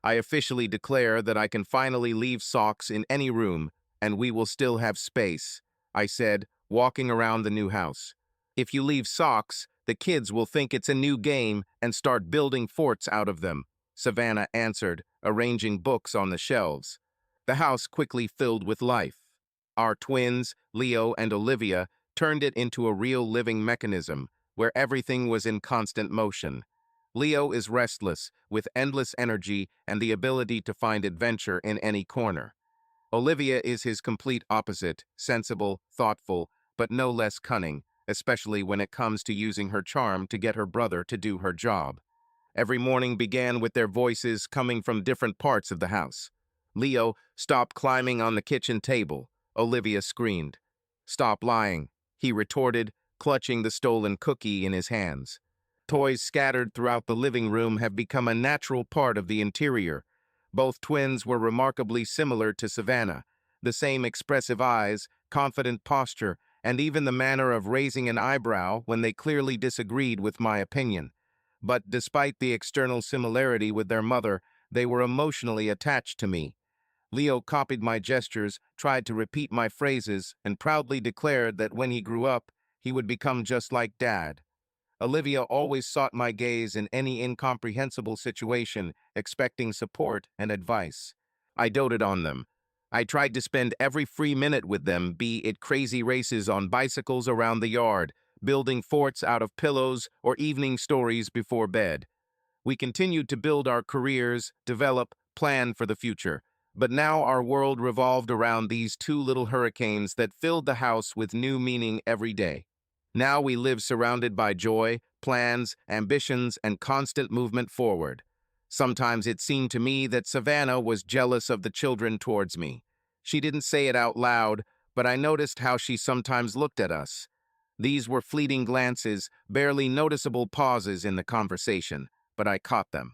I officially declare that I can finally leave socks in any room, and we will still have space, I said, walking around the new house. If you leave socks, the kids will think it's a new game and start building forts out of them, Savannah answered, arranging books on the shelves. The house quickly filled with life. Our twins, Leo and Olivia, turned it into a real living mechanism, where everything was in constant motion. Leo is restless, with endless energy and the ability to find adventure in any corner. Olivia is his complete opposite, sensible, thoughtful, but no less cunning, especially when it comes to using her charm to get her brother to do her job. Every morning began with their voices coming from different parts of the house. Leo, "Stop climbing on the kitchen table," Olivia screamed. "Stop lying," he retorted, clutching the stolen cookie in his hands. Toys scattered throughout the living room have become a natural part of the interior. Both twins were remarkably similar to Savannah. The same expressive eyes, confident posture, and even the manner of raising an eyebrow when they clearly disagreed with my opinion. But despite the external similarity with their mother, they were emotionally attached to me. Leo copied my gestures, tried to repeat my phrases, and proudly declared that when he grew up, he would become just like Dad. Olivia always sought my gaze in any incomprehensible situation, expecting support and advice. I doted on them. I tried to spend every free minute with them, be it crazy races on bicycles around the yard, building forts out of pillows, or evening stories before bed. We continued to build our careers, develop, plan for the future. But now our world revolved around these two little hurricanes that filled the house with new meaning every day. Now we live surrounded by joy, plans, ambitions, and constant movement forward. Sometimes it seemed to me that Savannah was jealous of the children towards me. She didn't say it out loud, but I noticed how she sometimes looked at us. These were fleeting glances, barely noticeable pauses in the conversation, but I caught them.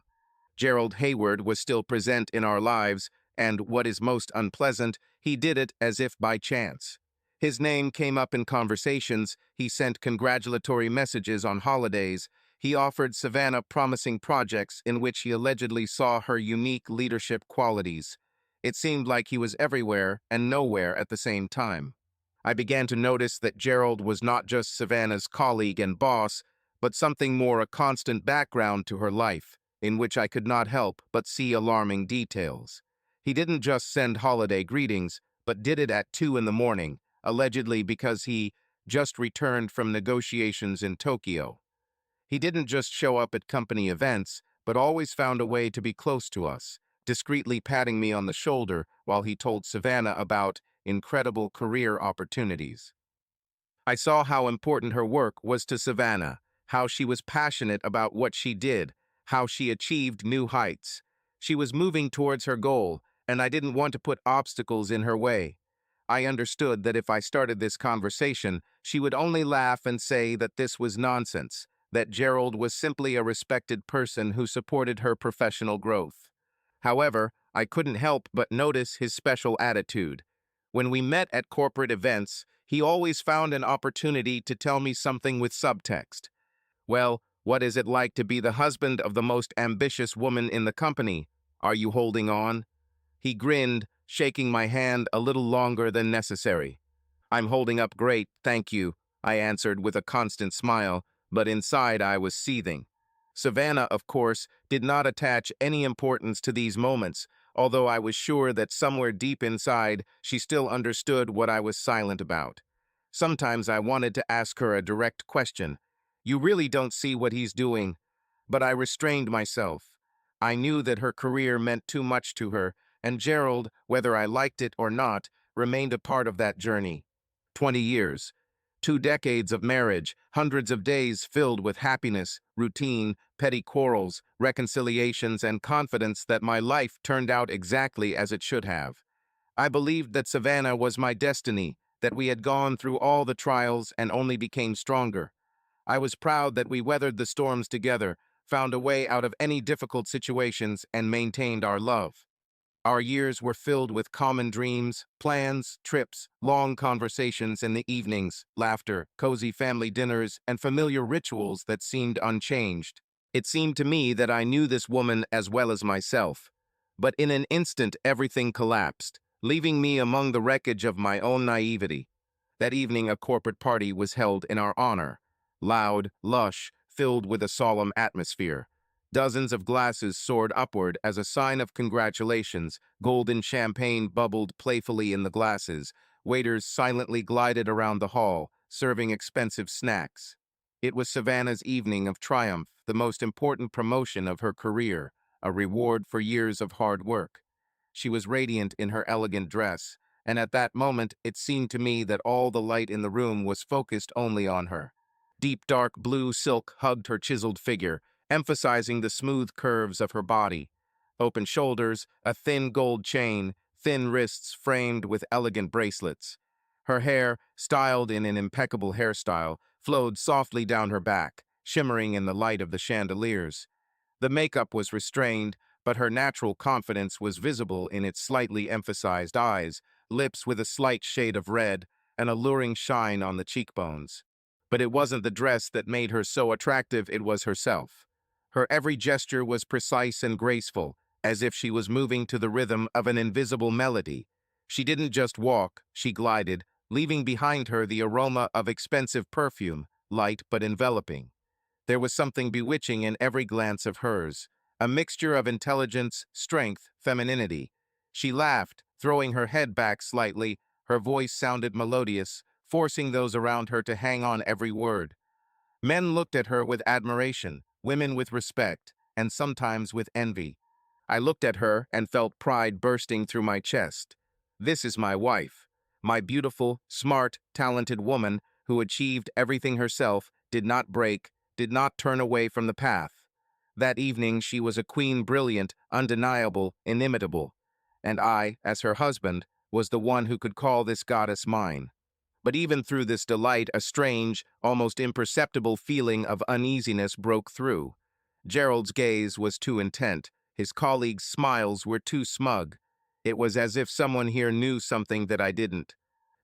Gerald Hayward was still present in our lives, and what is most unpleasant, he did it as if by chance. His name came up in conversations, he sent congratulatory messages on holidays, he offered Savannah promising projects in which he allegedly saw her unique leadership qualities. It seemed like he was everywhere and nowhere at the same time. I began to notice that Gerald was not just Savannah's colleague and boss, but something more, a constant background to her life. in which I could not help but see alarming details. He didn't just send holiday greetings, but did it at 2 in the morning, allegedly because he just returned from negotiations in Tokyo. He didn't just show up at company events, but always found a way to be close to us, discreetly patting me on the shoulder while he told Savannah about incredible career opportunities. I saw how important her work was to Savannah, how she was passionate about what she did, how she achieved new heights. She was moving towards her goal, and I didn't want to put obstacles in her way. I understood that if I started this conversation, she would only laugh and say that this was nonsense, that Gerald was simply a respected person who supported her professional growth. However, I couldn't help but notice his special attitude. When we met at corporate events, he always found an opportunity to tell me something with subtext. Well, what is it like to be the husband of the most ambitious woman in the company? Are you holding on? He grinned, shaking my hand a little longer than necessary. I'm holding up great, thank you, I answered with a constant smile, but inside I was seething. Savannah, of course, did not attach any importance to these moments, although I was sure that somewhere deep inside she still understood what I was silent about. Sometimes I wanted to ask her a direct question. You really don't see what he's doing. But I restrained myself. I knew that her career meant too much to her, and Gerald, whether I liked it or not, remained a part of that journey. 20 years. 2 decades of marriage, hundreds of days filled with happiness, routine, petty quarrels, reconciliations, and confidence that my life turned out exactly as it should have. I believed that Savannah was my destiny, that we had gone through all the trials and only became stronger. I was proud that we weathered the storms together, found a way out of any difficult situations, and maintained our love. Our years were filled with common dreams, plans, trips, long conversations in the evenings, laughter, cozy family dinners, and familiar rituals that seemed unchanged. It seemed to me that I knew this woman as well as myself. But in an instant, everything collapsed, leaving me among the wreckage of my own naivety. That evening, a corporate party was held in our honor. Loud, lush, filled with a solemn atmosphere. Dozens of glasses soared upward as a sign of congratulations. Golden champagne bubbled playfully in the glasses. Waiters silently glided around the hall, serving expensive snacks. It was Savannah's evening of triumph, the most important promotion of her career, a reward for years of hard work. She was radiant in her elegant dress, and at that moment it seemed to me that all the light in the room was focused only on her. Deep dark blue silk hugged her chiseled figure, emphasizing the smooth curves of her body. Open shoulders, a thin gold chain, thin wrists framed with elegant bracelets. Her hair, styled in an impeccable hairstyle, flowed softly down her back, shimmering in the light of the chandeliers. The makeup was restrained, but her natural confidence was visible in its slightly emphasized eyes, lips with a slight shade of red, an alluring shine on the cheekbones. But it wasn't the dress that made her so attractive, it was herself. Her every gesture was precise and graceful, as if she was moving to the rhythm of an invisible melody. She didn't just walk, she glided, leaving behind her the aroma of expensive perfume, light but enveloping. There was something bewitching in every glance of hers, a mixture of intelligence, strength, femininity. She laughed, throwing her head back slightly. Her voice sounded melodious, forcing those around her to hang on every word. Men looked at her with admiration, women with respect, and sometimes with envy. I looked at her and felt pride bursting through my chest. This is my wife. My beautiful, smart, talented woman who achieved everything herself, did not break, did not turn away from the path. That evening she was a queen, brilliant, undeniable, inimitable. And I, as her husband, was the one who could call this goddess mine. But even through this delight, a strange, almost imperceptible feeling of uneasiness broke through. Gerald's gaze was too intent. His colleagues' smiles were too smug. It was as if someone here knew something that I didn't.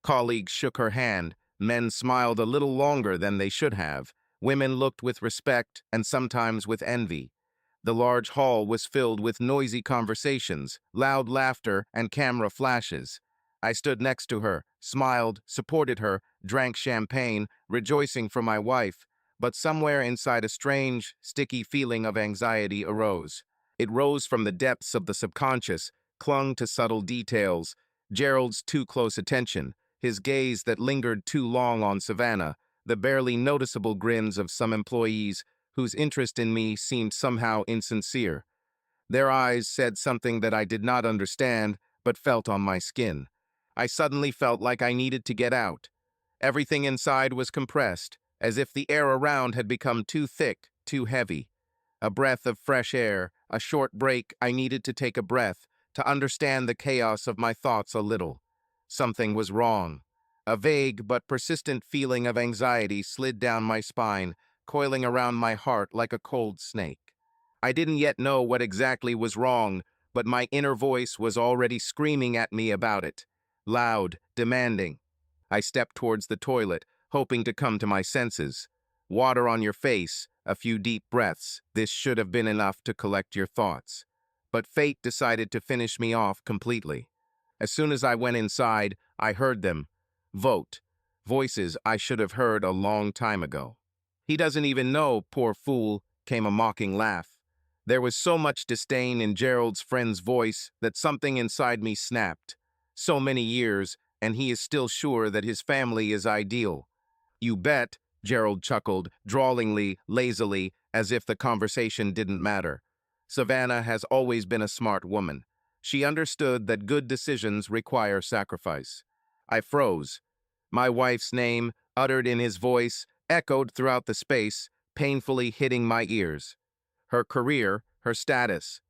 Colleagues shook her hand. Men smiled a little longer than they should have. Women looked with respect and sometimes with envy. The large hall was filled with noisy conversations, loud laughter, and camera flashes. I stood next to her, smiled, supported her, drank champagne, rejoicing for my wife. but somewhere inside a strange, sticky feeling of anxiety arose. It rose from the depths of the subconscious, clung to subtle details, Gerald's too close attention, his gaze that lingered too long on Savannah, the barely noticeable grins of some employees whose interest in me seemed somehow insincere. Their eyes said something that I did not understand, but felt on my skin. I suddenly felt like I needed to get out. Everything inside was compressed, as if the air around had become too thick, too heavy. A breath of fresh air, a short break. I needed to take a breath, to understand the chaos of my thoughts a little. Something was wrong. A vague but persistent feeling of anxiety slid down my spine, coiling around my heart like a cold snake. I didn't yet know what exactly was wrong, but my inner voice was already screaming at me about it. Loud, demanding. I stepped towards the toilet, hoping to come to my senses. Water on your face, a few deep breaths. This should have been enough to collect your thoughts. But fate decided to finish me off completely. As soon as I went inside, I heard them. Vote. Voices I should have heard a long time ago. He doesn't even know, poor fool, came a mocking laugh. There was so much disdain in Gerald's friend's voice that something inside me snapped. So many years, and he is still sure that his family is ideal. You bet, Gerald chuckled, drawlingly, lazily, as if the conversation didn't matter. Savannah has always been a smart woman. She understood that good decisions require sacrifice. I froze. My wife's name, uttered in his voice, echoed throughout the space, painfully hitting my ears. Her career, her status.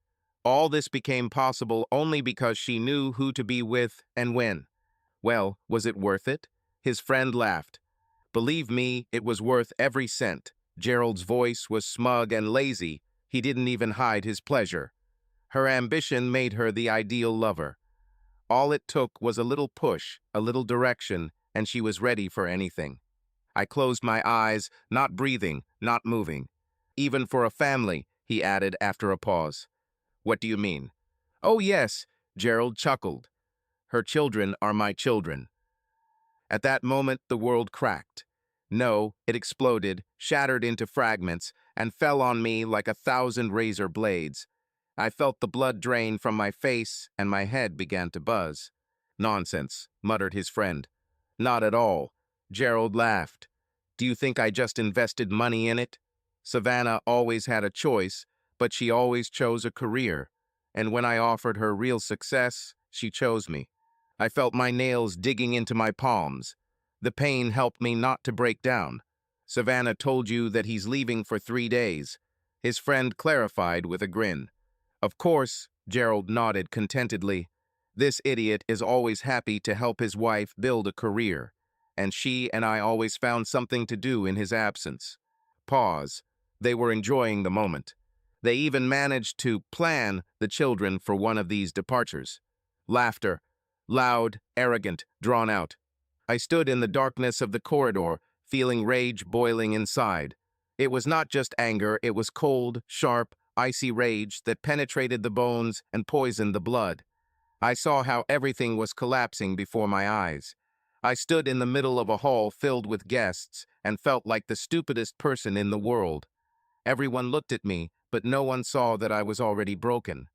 All this became possible only because she knew who to be with and when. Well, was it worth it? His friend laughed. Believe me, it was worth every cent. Gerald's voice was smug and lazy. He didn't even hide his pleasure. Her ambition made her the ideal lover. All it took was a little push, a little direction, and she was ready for anything. I closed my eyes, not breathing, not moving. Even for a family, he added after a pause. What do you mean? Oh yes, Gerald chuckled. Her children are my children. At that moment, the world cracked. No, it exploded, shattered into fragments, and fell on me like 1,000 razor blades. I felt the blood drain from my face, and my head began to buzz. Nonsense, muttered his friend. Not at all. Gerald laughed. Do you think I just invested money in it? Savannah always had a choice, but she always chose a career. And when I offered her real success, she chose me. I felt my nails digging into my palms. The pain helped me not to break down. Savannah told you that he's leaving for 3 days. His friend clarified with a grin. Of course, Gerald nodded contentedly. This idiot is always happy to help his wife build a career, and she and I always found something to do in his absence. Pause. They were enjoying the moment. They even managed to plan the children for one of these departures. Laughter. Loud, arrogant, drawn out. I stood in the darkness of the corridor, feeling rage boiling inside. It was not just anger, it was cold, sharp, icy rage that penetrated the bones and poisoned the blood. I saw how everything was collapsing before my eyes. I stood in the middle of a hall filled with guests and felt like the stupidest person in the world. Everyone looked at me, but no one saw that I was already broken.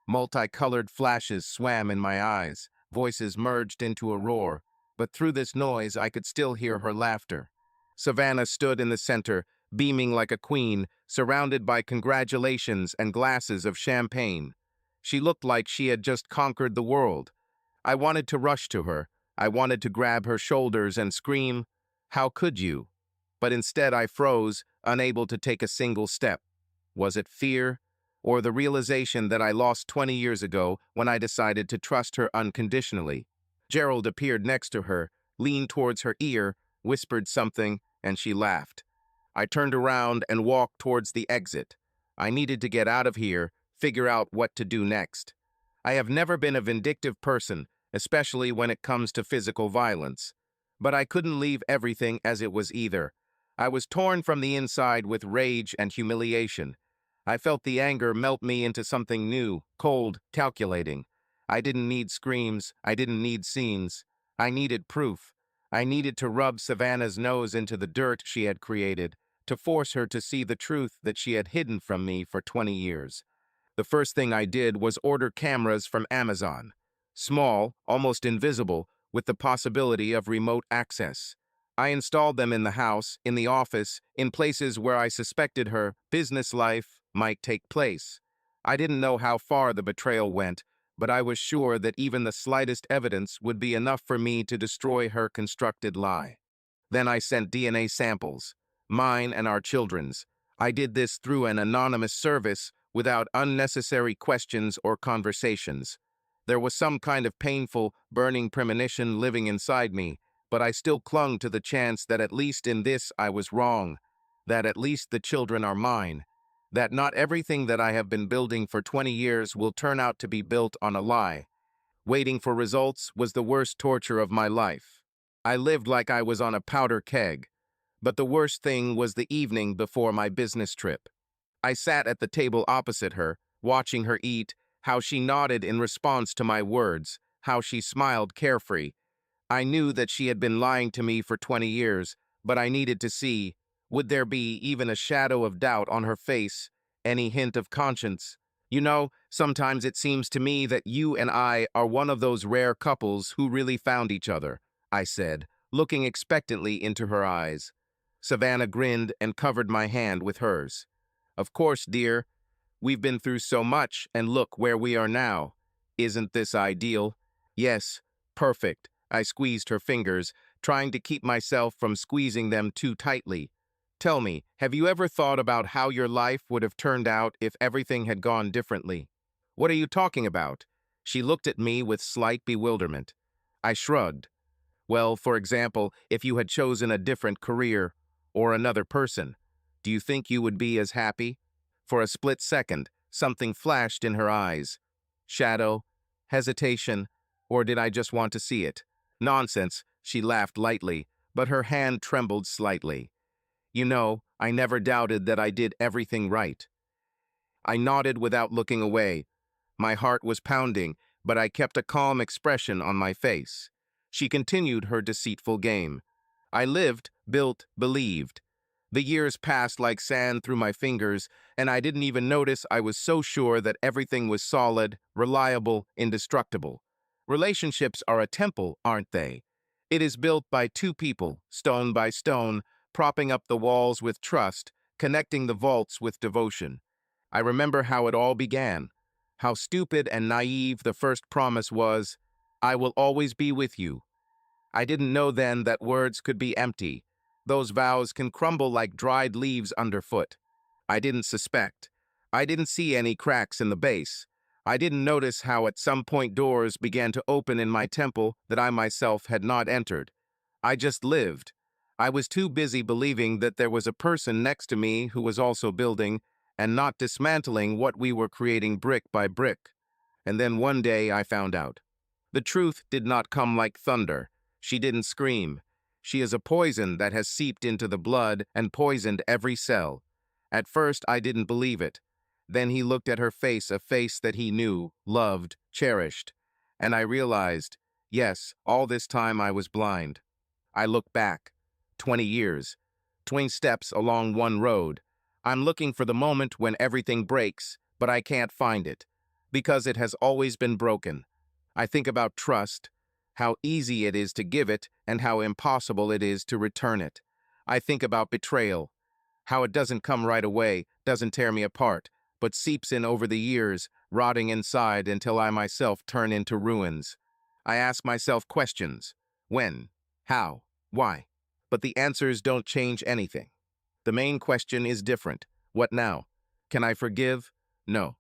Multicolored flashes swam in my eyes, voices merged into a roar, but through this noise I could still hear her laughter. Savannah stood in the center, beaming like a queen, surrounded by congratulations and glasses of champagne. She looked like she had just conquered the world. I wanted to rush to her. I wanted to grab her shoulders and scream, "How could you?" But instead I froze, unable to take a single step. Was it fear? Or the realization that I lost 20 years ago when I decided to trust her unconditionally? Gerald appeared next to her, leaned towards her ear, whispered something, and she laughed. I turned around and walked towards the exit. I needed to get out of here, figure out what to do next. I have never been a vindictive person, especially when it comes to physical violence. But I couldn't leave everything as it was either. I was torn from the inside with rage and humiliation. I felt the anger melt me into something new, cold, calculating. I didn't need screams. I didn't need scenes. I needed proof. I needed to rub Savannah's nose into the dirt she had created. to force her to see the truth that she had hidden from me for 20 years. The first thing I did was order cameras from Amazon. Small, almost invisible, with the possibility of remote access. I installed them in the house, in the office, in places where I suspected her business life might take place. I didn't know how far the betrayal went, but I was sure that even the slightest evidence would be enough for me to destroy her constructed lie. Then I sent DNA samples, mine and our children's. I did this through an anonymous service without unnecessary questions or conversations. There was some kind of painful, burning premonition living inside me, but I still clung to the chance that at least in this I was wrong, that at least the children are mine, that not everything that I have been building for 20 years will turn out to be built on a lie. Waiting for results was the worst torture of my life. I lived like I was on a powder keg. But the worst thing was the evening before my business trip. I sat at the table opposite her, watching her eat, how she nodded in response to my words, how she smiled carefree. I knew that she had been lying to me for 20 years, but I needed to see, would there be even a shadow of doubt on her face, any hint of conscience? You know, sometimes it seems to me that you and I are one of those rare couples who really found each other, I said, looking expectantly into her eyes. Savannah grinned and covered my hand with hers. Of course, dear. We've been through so much, and look where we are now. Isn't this ideal? Yes, perfect. I squeezed her fingers, trying to keep myself from squeezing them too tightly. Tell me, have you ever thought about how your life would have turned out if everything had gone differently? What are you talking about? She looked at me with slight bewilderment. I shrugged. Well, for example, if you had chosen a different career, or another person, do you think you would be as happy? For a split second, something flashed in her eyes. Shadow, hesitation, or did I just want to see it? Nonsense, she laughed lightly, but her hand trembled slightly. You know, I never doubted that I did everything right. I nodded without looking away. My heart was pounding, but I kept a calm expression on my face. She continued her deceitful game. I lived, built, believed. The years passed like sand through my fingers, and I didn't even notice I was so sure that everything was solid, reliable, indestructible. Relationships are a temple, aren't they? It is built by two people, stone by stone, propping up the walls with trust, connecting the vaults with devotion. I remember how it all began, how stupid and naive the first promise was, I will always be with you. I didn't know then that words could be empty. Those vows can crumble like dried leaves underfoot. I didn't suspect. I didn't see any cracks in the base. I didn't notice how at some point doors began to open in my temple that I myself had not entered. I just lived. I was too busy believing that there was a person next to me who was also building and not dismantling what we were creating brick by brick. And then one day I found out. The truth did not come like thunder. She didn't scream. She is a poison that has seeped into the blood and poisoned every cell. At first, I didn't believe it. Then he looked at her face, a face that he knew, loved, cherished. And I realized, yes, all this time I was blind. I look back. 20 years. 20 steps along one road. I'm looking for the moment when everything breaks, but I can't find it. Because it has always been broken. I think about trust, how easy it is to give it and how impossible it is to return it. I think about betrayal, how it doesn't come right away, doesn't tear me apart, but seeps in over the years, rotting inside until I myself turn into ruins. I ask myself questions. When? How? Why? But the answers don't change anything. The main question is different. What now? Can I forgive? No.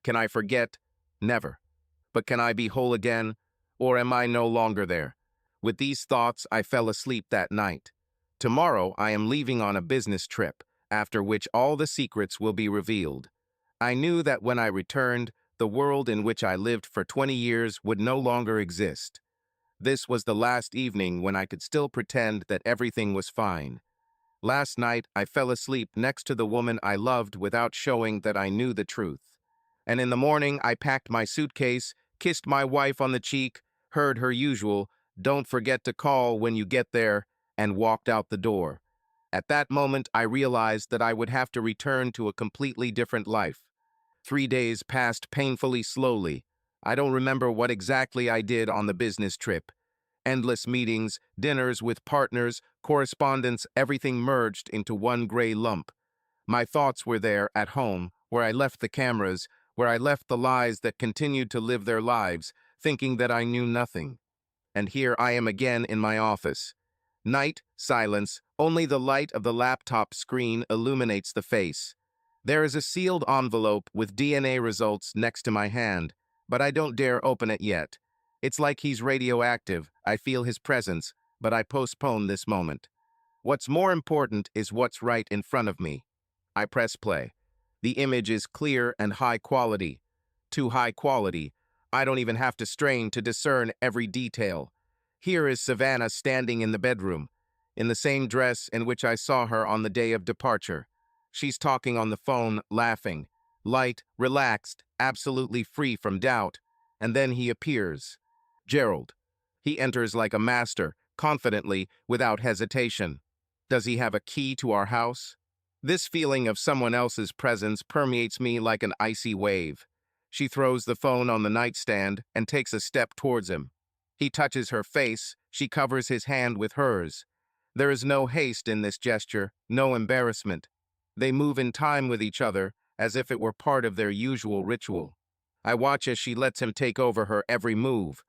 Can I forget? Never. But can I be whole again? Or am I no longer there? With these thoughts, I fell asleep that night. Tomorrow, I am leaving on a business trip, after which all the secrets will be revealed. I knew that when I returned, the world in which I lived for 20 years would no longer exist. This was the last evening when I could still pretend that everything was fine. Last night, I fell asleep next to the woman I loved without showing that I knew the truth. And in the morning, I packed my suitcase, kissed my wife on the cheek, heard her usual, "Don't forget to call when you get there," and walked out the door. At that moment, I realized that I would have to return to a completely different life. 3 days passed painfully slowly. I don't remember what exactly I did on the business trip. Endless meetings, dinners with partners, correspondence, everything merged into one gray lump. My thoughts were there at home, where I left the cameras, where I left the lies that continued to live their lives, thinking that I knew nothing. And here I am again in my office. Night, silence, only the light of the laptop screen illuminates the face. There is a sealed envelope with DNA results next to my hand, but I don't dare open it yet. It's like he's radioactive. I feel his presence, but I postpone this moment. What's more important is what's right in front of me. I press play. The image is clear and high quality. Too high quality. I don't even have to strain to discern every detail. Here is Savannah standing in the bedroom, in the same dress in which I saw her on the day of departure. She's talking on the phone, laughing. Light, relaxed, absolutely free from doubt. And then he appears. Gerald. He enters like a master, confidently, without hesitation. Does he have a key to our house? This feeling of someone else's presence permeates me like an icy wave. She throws the phone on the nightstand and takes a step towards him. He touches her face, she covers his hand with hers. There is no haste in this gesture, no embarrassment. They move in time with each other, as if it were part of their usual ritual. I watch as she lets him take over her every move.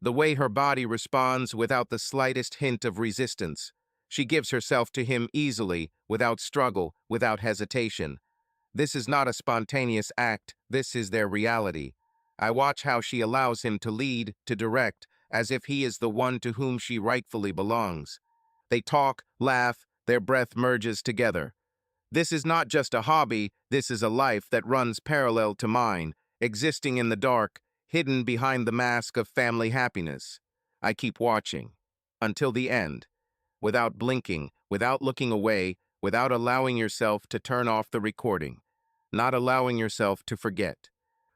The way her body responds without the slightest hint of resistance. She gives herself to him easily, without struggle, without hesitation. This is not a spontaneous act, this is their reality. I watch how she allows him to lead, to direct, as if he is the one to whom she rightfully belongs. They talk, laugh, their breath merges together. This is not just a hobby, this is a life that runs parallel to mine, existing in the dark, hidden behind the mask of family happiness. I keep watching. Until the end. Without blinking, without looking away, without allowing yourself to turn off the recording. Not allowing yourself to forget.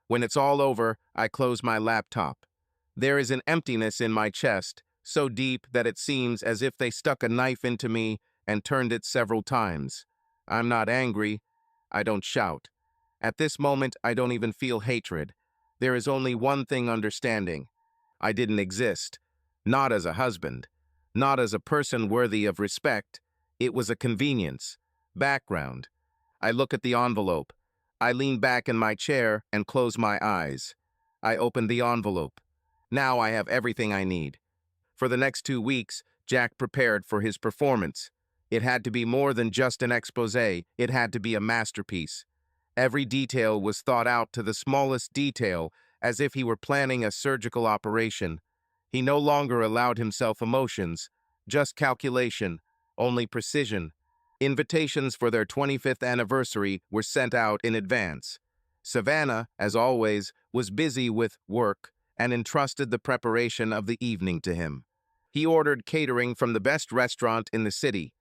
When it's all over, I close my laptop. There is an emptiness in my chest, so deep that it seems as if they stuck a knife into me and turned it several times. I'm not angry. I don't shout. At this moment, I don't even feel hatred. There is only one thing understanding. I didn't exist. Not as a husband. Not as a person worthy of respect. It was a convenience. Background. I look at the envelope. I lean back in my chair and close my eyes. I open the envelope. Now I have everything I need. For the next 2 weeks, Jack prepared for his performance. It had to be more than just an exposé. It had to be a masterpiece. Every detail was thought out to the smallest detail, as if he were planning a surgical operation. He no longer allowed himself emotions, just calculation, only precision. Invitations for their 25th anniversary were sent out in advance. Savannah, as always, was busy with work and entrusted the preparation of the evening to him. He ordered catering from the best restaurant in the city.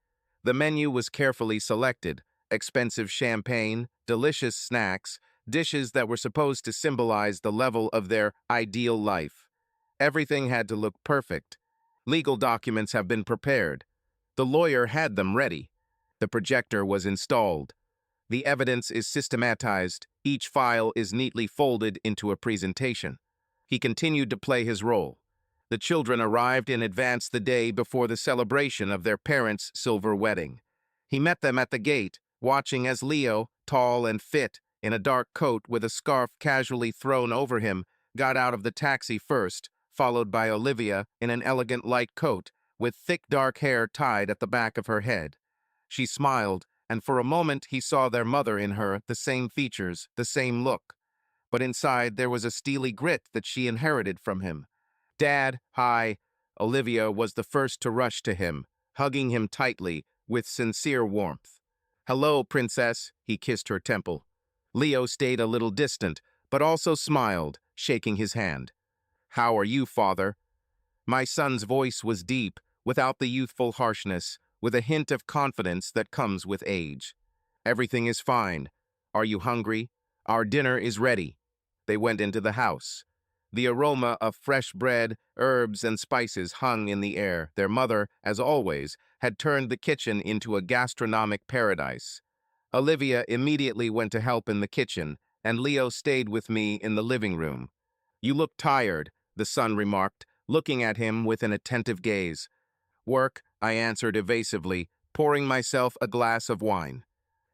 The menu was carefully selected: expensive champagne, delicious snacks, dishes that were supposed to symbolize the level of their ideal life. Everything had to look perfect. Legal documents have been prepared. The lawyer had them ready. The projector was installed. The evidence is systematized. Each file is neatly folded into a presentation. He continued to play his role. The children arrived in advance the day before the celebration of their parents' silver wedding. He met them at the gate, watching as Leo, tall and fit, in a dark coat with a scarf casually thrown over him, got out of the taxi first, followed by Olivia in an elegant light coat, with thick dark hair tied at the back of her head. She smiled, and for a moment he saw their mother in her, the same features, the same look. But inside there was a steely grit that she inherited from him. "Dad, hi." Olivia was the first to rush to him, hugging him tightly, with sincere warmth. "Hello, princess," he kissed her temple. Leo stayed a little distant, but also smiled, shaking his hand. "How are you, father?" My son's voice was deep, without the youthful harshness, with a hint of confidence that comes with age. "Everything is fine. Are you hungry? Our dinner is ready." They went into the house. The aroma of fresh bread, herbs, and spices hung in the air. Their mother, as always, had turned the kitchen into a gastronomic paradise. Olivia immediately went to help in the kitchen, and Leo stayed with me in the living room. "You look tired," the son remarked, looking at him with an attentive gaze. "Work," I answered evasively, pouring myself a glass of wine.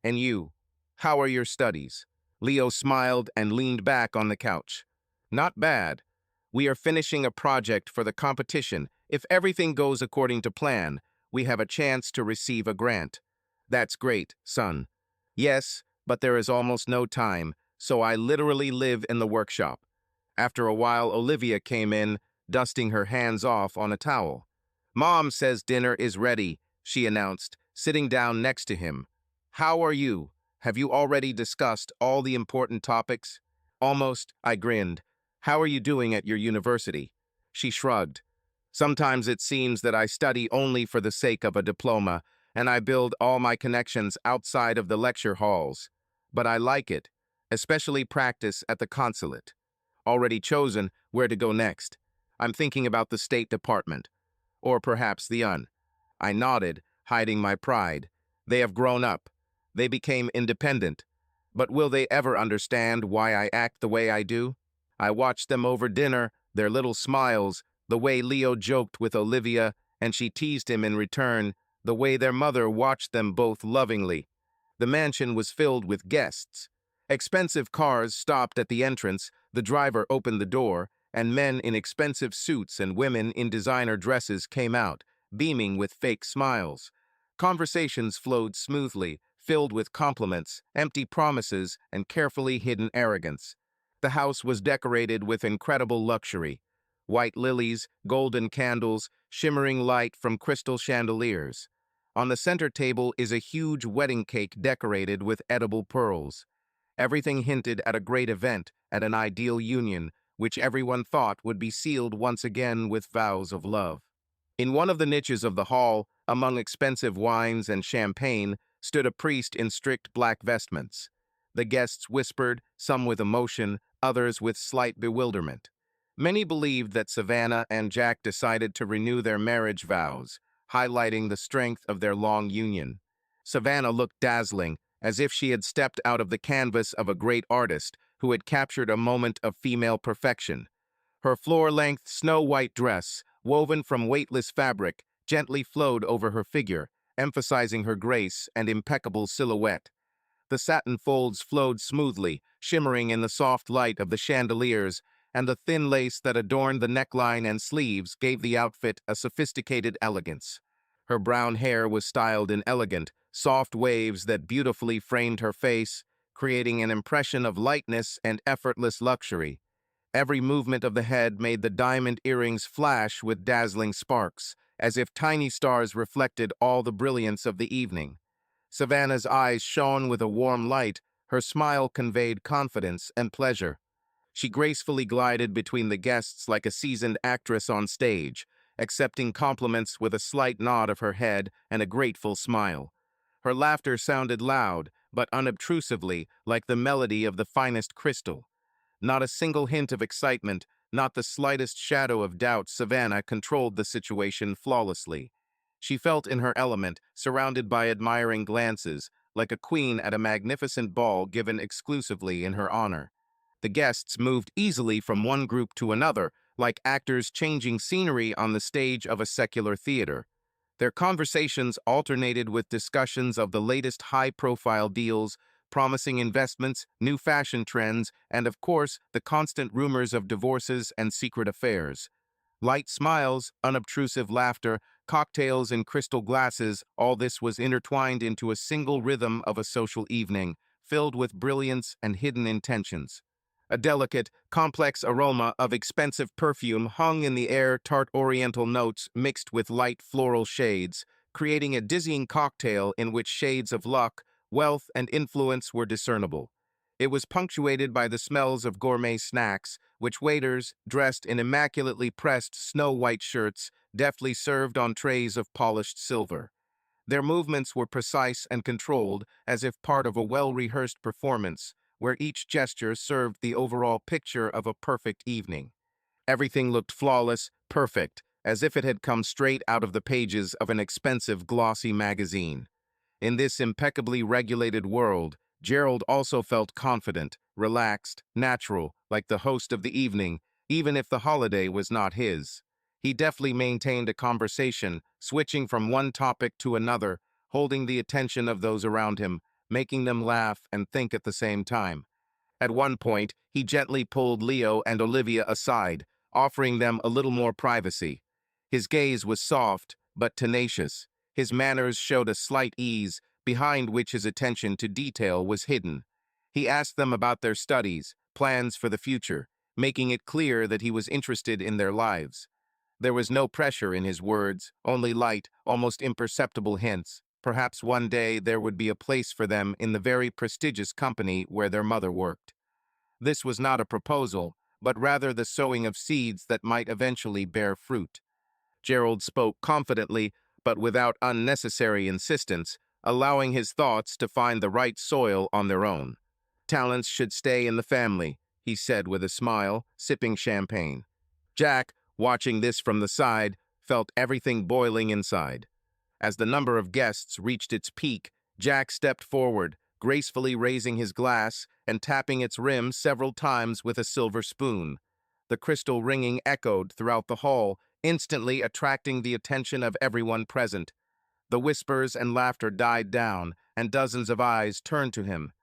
"And you? How are your studies?" Leo smiled and leaned back on the couch. "Not bad. We are finishing a project for the competition. If everything goes according to plan, we have a chance to receive a grant." "That's great, son." "Yes, but there is almost no time, so I literally live in the workshop." After a while, Olivia came in, dusting her hands off on a towel. "Mom says dinner is ready," she announced, sitting down next to him. "How are you? Have you already discussed all the important topics?" "Almost," I grinned. "How are you doing at your university?" She shrugged. "Sometimes it seems that I study only for the sake of a diploma, and I build all my connections outside of the lecture halls. But I like it, especially practice at the consulate. Already chosen where to go next. I'm thinking about the State Department. Or perhaps the UN." I nodded, hiding my pride. They have grown up. They became independent. But will they ever understand why I act the way I do? I watched them over dinner, their little smiles, the way Leo joked with Olivia and she teased him in return, the way their mother watched them both lovingly. The mansion was filled with guests. Expensive cars stopped at the entrance, the driver opened the door, and men in expensive suits and women in designer dresses came out, beaming with fake smiles. Conversations flowed smoothly, filled with compliments, empty promises, and carefully hidden arrogance. The house was decorated with incredible luxury. White lilies, golden candles, shimmering light from crystal chandeliers. On the center table is a huge wedding cake decorated with edible pearls. Everything hinted at a great event, at an ideal union, which everyone thought would be sealed once again with vows of love. In one of the niches of the hall, among expensive wines and champagne, stood a priest in strict black vestments. The guests whispered, some with emotion, others with slight bewilderment. Many believed that Savannah and Jack decided to renew their marriage vows, highlighting the strength of their long union. Savannah looked dazzling, as if she had stepped out of the canvas of a great artist who had captured a moment of female perfection. Her floor-length, snow-white dress, woven from weightless fabric, gently flowed over her figure, emphasizing her grace and impeccable silhouette. The satin folds flowed smoothly, shimmering in the soft light of the chandeliers, and the thin lace that adorned the neckline and sleeves gave the outfit a sophisticated elegance. Her brown hair was styled in elegant, soft waves that beautifully framed her face, creating an impression of lightness and effortless luxury. Every movement of the head made the diamond earrings flash with dazzling sparks, as if tiny stars reflected all the brilliance of the evening. Savannah's eyes shone with a warm light, her smile conveyed confidence and pleasure. She gracefully glided between the guests like a seasoned actress on stage, accepting compliments with a slight nod of her head and a grateful smile. Her laughter sounded loud, but unobtrusively, like the melody of the finest crystal. Not a single hint of excitement, not the slightest shadow of doubt. Savannah controlled the situation flawlessly. She felt in her element, surrounded by admiring glances, like a queen at a magnificent ball given exclusively in her honor. The guests moved easily from one group to another, like actors changing scenery on the stage of a secular theater. Their conversations alternated with discussions of the latest high-profile deals, promising investments, new fashion trends, and of course, the constant rumors of divorces and secret affairs. Light smiles, unobtrusive laughter, cocktails in crystal glasses, all this was intertwined into a single rhythm of a social evening, filled with brilliance and hidden intentions. A delicate, complex aroma of expensive perfume hung in the air, tart oriental notes mixed with light floral shades, creating a dizzying cocktail in which shades of luck, wealth, and influence were discernible. It was punctuated by the smells of gourmet snacks, which waiters, dressed in immaculately pressed snow-white shirts, deftly served on trays of polished silver. Their movements were precise and controlled, as if part of a well-rehearsed performance, where each gesture served the overall picture of a perfect evening. Everything looked flawless, perfect, as if it had come straight out of the pages of an expensive glossy magazine. In this impeccably regulated world, Gerald also felt confident, relaxed, natural, like the host of the evening, even if the holiday was not his. He deftly maintained a conversation, switching from one topic to another, holding the attention of those around him, making them laugh and think at the same time. At one point, he gently pulled Leo and Olivia aside, offering them a little more privacy. His gaze was soft, but tenacious. His manners showed a slight ease, behind which his attention to detail was hidden. He asked them about their studies, plans for the future, making it clear that he was interested in their lives. There was no pressure in his words, only light, almost imperceptible hints. Perhaps one day there would be a place for them in the very prestigious company where their mother worked. This was not a proposal, but rather the sowing of seeds that might eventually bear fruit. Gerald spoke confidently, but without unnecessary insistence, allowing his thoughts to find the right soil on their own. Talents should stay in the family, he said with a smile, sipping champagne. Jack, watching this from the side, felt everything boiling inside. As the number of guests reached its peak, Jack stepped forward, gracefully raising his glass and tapping its rim several times with a silver spoon. The crystal ringing echoed throughout the hall, instantly attracting the attention of everyone present. The whispers and laughter died down, and dozens of eyes turned to him.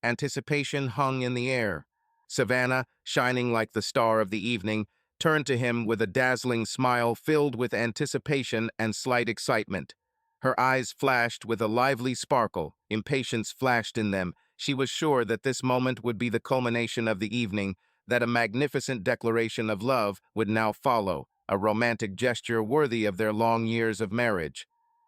Anticipation hung in the air. Savannah, shining like the star of the evening, turned to him with a dazzling smile filled with anticipation and slight excitement. Her eyes flashed with a lively sparkle, impatience flashed in them. She was sure that this moment would be the culmination of the evening, that a magnificent declaration of love would now follow, a romantic gesture worthy of their long years of marriage.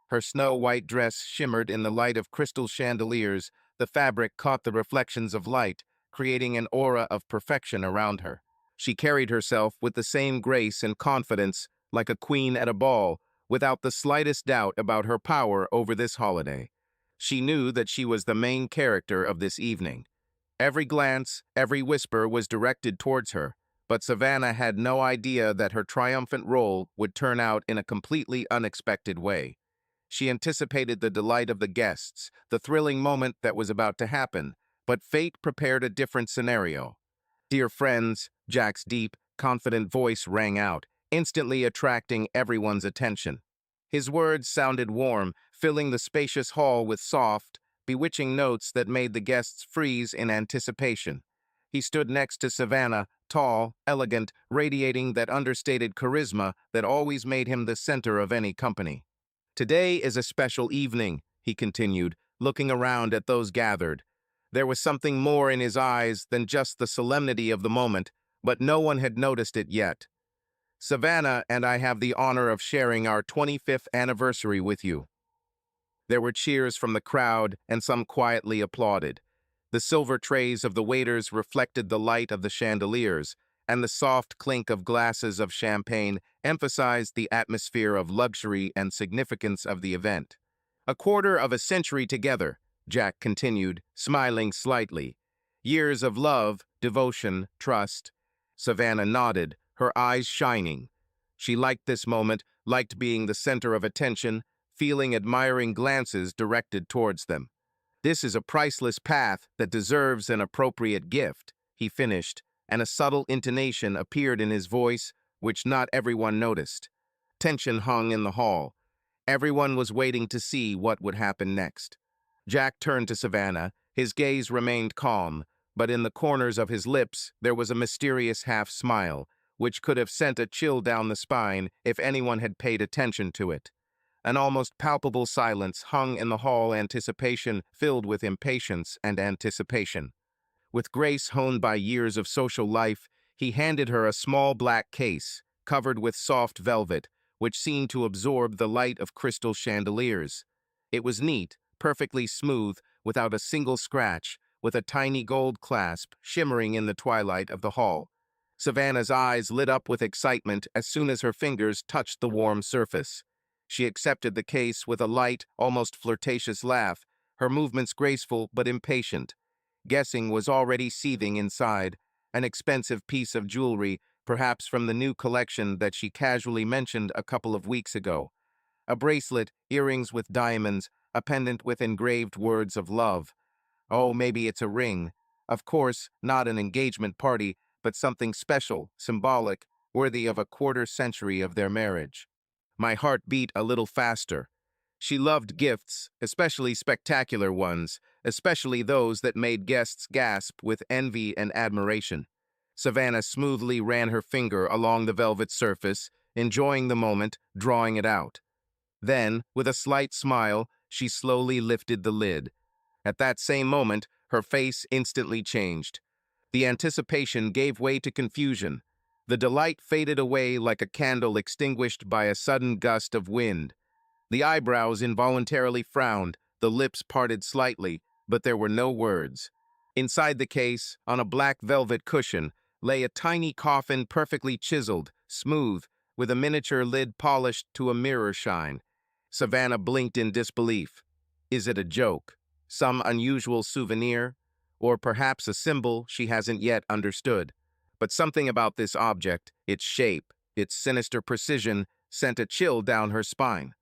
Her snow-white dress shimmered in the light of crystal chandeliers. The fabric caught the reflections of light, creating an aura of perfection around her. She carried herself with the same grace and confidence, like a queen at a ball, without the slightest doubt about her power over this holiday. She knew that she was the main character of this evening. Every glance, every whisper was directed towards her, but Savannah had no idea that her triumphant role would turn out in a completely unexpected way. She anticipated the delight of the guests, the thrilling moment that was about to happen, but fate prepared a different scenario. "Dear friends," Jack's deep, confident voice rang out, instantly attracting everyone's attention. His words sounded warm, filling the spacious hall with soft, bewitching notes that made the guests freeze in anticipation. He stood next to Savannah, tall, elegant, radiating that understated charisma that always made him the center of any company. "Today is a special evening," he continued, looking around at those gathered. There was something more in his eyes than just the solemnity of the moment, but no one had noticed it yet. "Savannah and I have the honor of sharing our 25th anniversary with you." There were cheers from the crowd, and some quietly applauded. The silver trays of the waiters reflected the light of the chandeliers, and the soft clink of glasses of champagne emphasized the atmosphere of luxury and significance of the event. "A quarter of a century together," Jack continued, smiling slightly. "Years of love, devotion, trust." Savannah nodded, her eyes shining. She liked this moment, liked being the center of attention, feeling admiring glances directed towards them. "This is a priceless path that deserves an appropriate gift," he finished, and a subtle intonation appeared in his voice, which not everyone noticed. Tension hung in the hall. Everyone was waiting to see what would happen next. Jack turned to Savannah. His gaze remained calm, but in the corners of his lips there was a mysterious half-smile, which could have sent a chill down the spine if anyone had paid attention to it. An almost palpable silence hung in the hall, anticipation filled with impatience and anticipation. With grace honed by years of social life, he handed her a small black case, covered with soft velvet, which seemed to absorb the light of crystal chandeliers. It was neat, perfectly smooth, without a single scratch, with a tiny gold clasp shimmering in the twilight of the hall. Savannah's eyes lit up with excitement as soon as her fingers touched the warm surface. She accepted the case with a light, almost flirtatious laugh, her movements graceful but impatient. Guessing was already seething inside. An expensive piece of jewelry, perhaps from the new collection that she casually mentioned a couple of weeks ago. A bracelet, earrings with diamonds, a pendant with engraved words of love. Oh, maybe it's a ring. Of course, not an engagement party, but something special, symbolic, worthy of a quarter century of their marriage. My heart beat a little faster. She loved gifts, especially spectacular ones, especially those that made guests gasp with envy and admiration. Savannah smoothly ran her finger along the velvet surface, enjoying the moment, drawing it out. Then, with a slight smile, she slowly lifted the lid. At that same moment, her face instantly changed. The anticipation gave way to confusion. The delight faded away like a candle extinguished by a sudden gust of wind. The eyebrows involuntarily frowned, the lips parted slightly, but there were no words. Inside the case, on a black velvet cushion, lay a tiny coffin perfectly chiseled, smooth, with a miniature lid polished to a mirror shine. Savannah blinked in disbelief. Is it a joke? Some unusual souvenir? Or perhaps a symbol she hasn't yet understood? But something about this object, its shape, its sinister precision, sent a chill down her spine.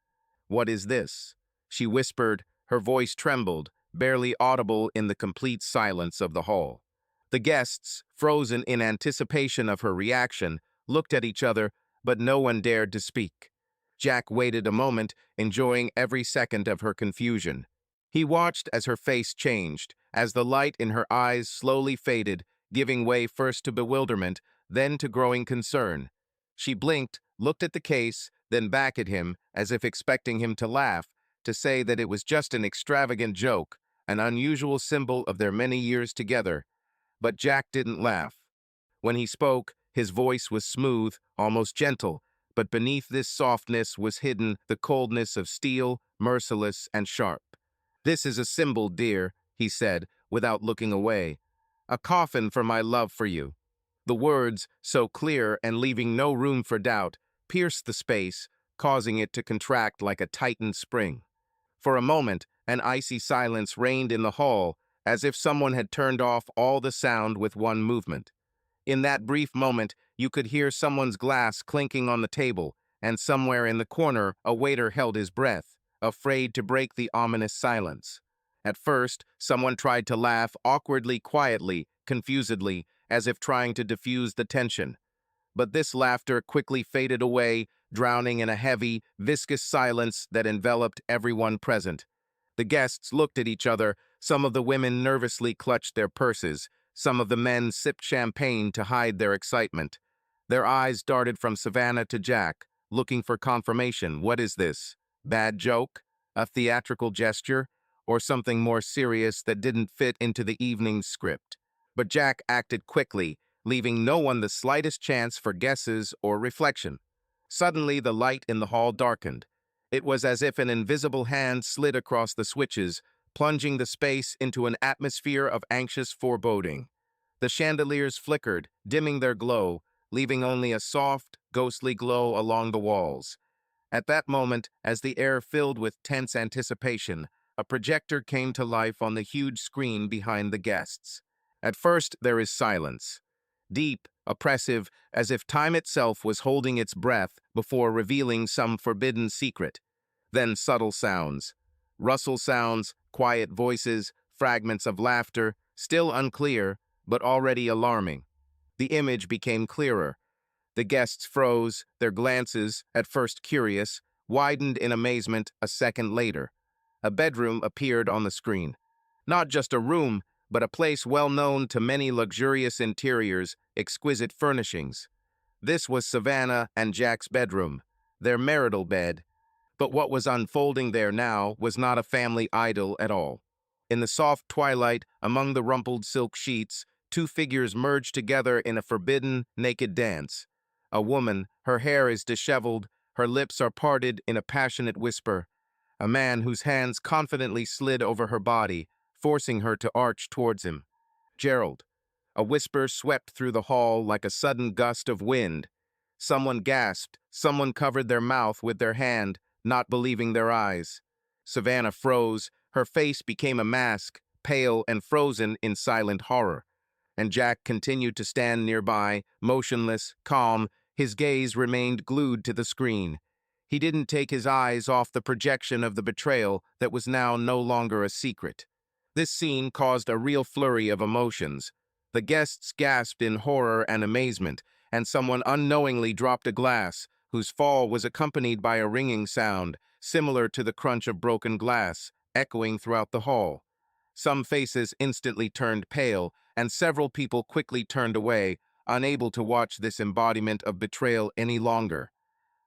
What is this? She whispered, her voice trembled, barely audible in the complete silence of the hall. The guests, frozen in anticipation of her reaction, looked at each other, but no one dared to speak. Jack waited a moment, enjoying every second of her confusion. He watched as her face changed, as the light in her eyes slowly faded, giving way first to bewilderment, then to growing concern. She blinked, looked at the case, then back at him, as if expecting him to laugh, to say that it was just an extravagant joke, an unusual symbol of their many years together. But Jack didn't laugh. When he spoke, his voice was smooth, almost gentle, but beneath this softness was hidden the coldness of steel, merciless and sharp. "This is a symbol, dear," he said, without looking away. "A coffin for my love for you." The words, so clear and leaving no room for doubt, pierced the space, causing it to contract like a tightened spring. For a moment, an icy silence reigned in the hall, as if someone had turned off all the sound with one movement. In that brief moment, you could hear someone's glass clinking on the table, and somewhere in the corner, a waiter held his breath, afraid to break the ominous silence. At first, someone tried to laugh awkwardly, quietly, confusedly, as if trying to diffuse the tension. But this laughter quickly faded away, drowning in a heavy, viscous silence that enveloped everyone present. The guests looked at each other. Some of the women nervously clutched their purses. Some of the men sipped champagne to hide their excitement. Their eyes darted from Savannah to Jack, looking for confirmation. What is this? Bad joke? A theatrical gesture? Or something more serious that didn't fit into the evening's script? But Jack acted quickly, leaving no one the slightest chance for guesses or reflection. Suddenly, the light in the hall darkened. It was as if an invisible hand slid across the switches, plunging the space into an atmosphere of anxious foreboding. The chandeliers flickered, dimming their glow, leaving only a soft, ghostly glow along the walls. At that moment, as the air filled with tense anticipation, a projector came to life on the huge screen behind the guests. At first, there is silence. Deep, oppressive, as if time itself was holding its breath before revealing some forbidden secret. Then subtle sounds. Rustle sounds, quiet voices, fragments of laughter, still unclear, but already alarming. The image became clearer. The guests froze, their glances, at first curious, widened in amazement a second later. A bedroom appeared on the screen. Not just a room, but a place well known to many luxurious interiors, exquisite furnishings. This was Savannah and Jack's bedroom, their marital bed. But what was unfolding there now was not a family idyll at all. In the soft twilight, among the rumpled silk sheets, two figures merged together in a forbidden, naked dance. A woman, her hair is disheveled, her lips are parted in a passionate whisper. A man whose hands confidently slid over her body, forcing her to arch towards him. Gerald. A whisper swept through the hall like a sudden gust of wind. Someone gasped, someone covered their mouth with their hand, not believing their eyes. Savannah froze, her face became a mask, pale and frozen in silent horror. and Jack continued to stand nearby, motionless, calm. His gaze remained glued to the screen. He didn't take his eyes off the projection of the betrayal that was now no longer a secret. This scene caused a real flurry of emotions. The guests gasped in horror and amazement, and someone unknowingly dropped a glass, whose fall was accompanied by a ringing sound, similar to the crunch of broken glass, echoing throughout the hall. Some faces instantly turned pale, and several people quickly turned away, unable to watch this embodiment of betrayal any longer.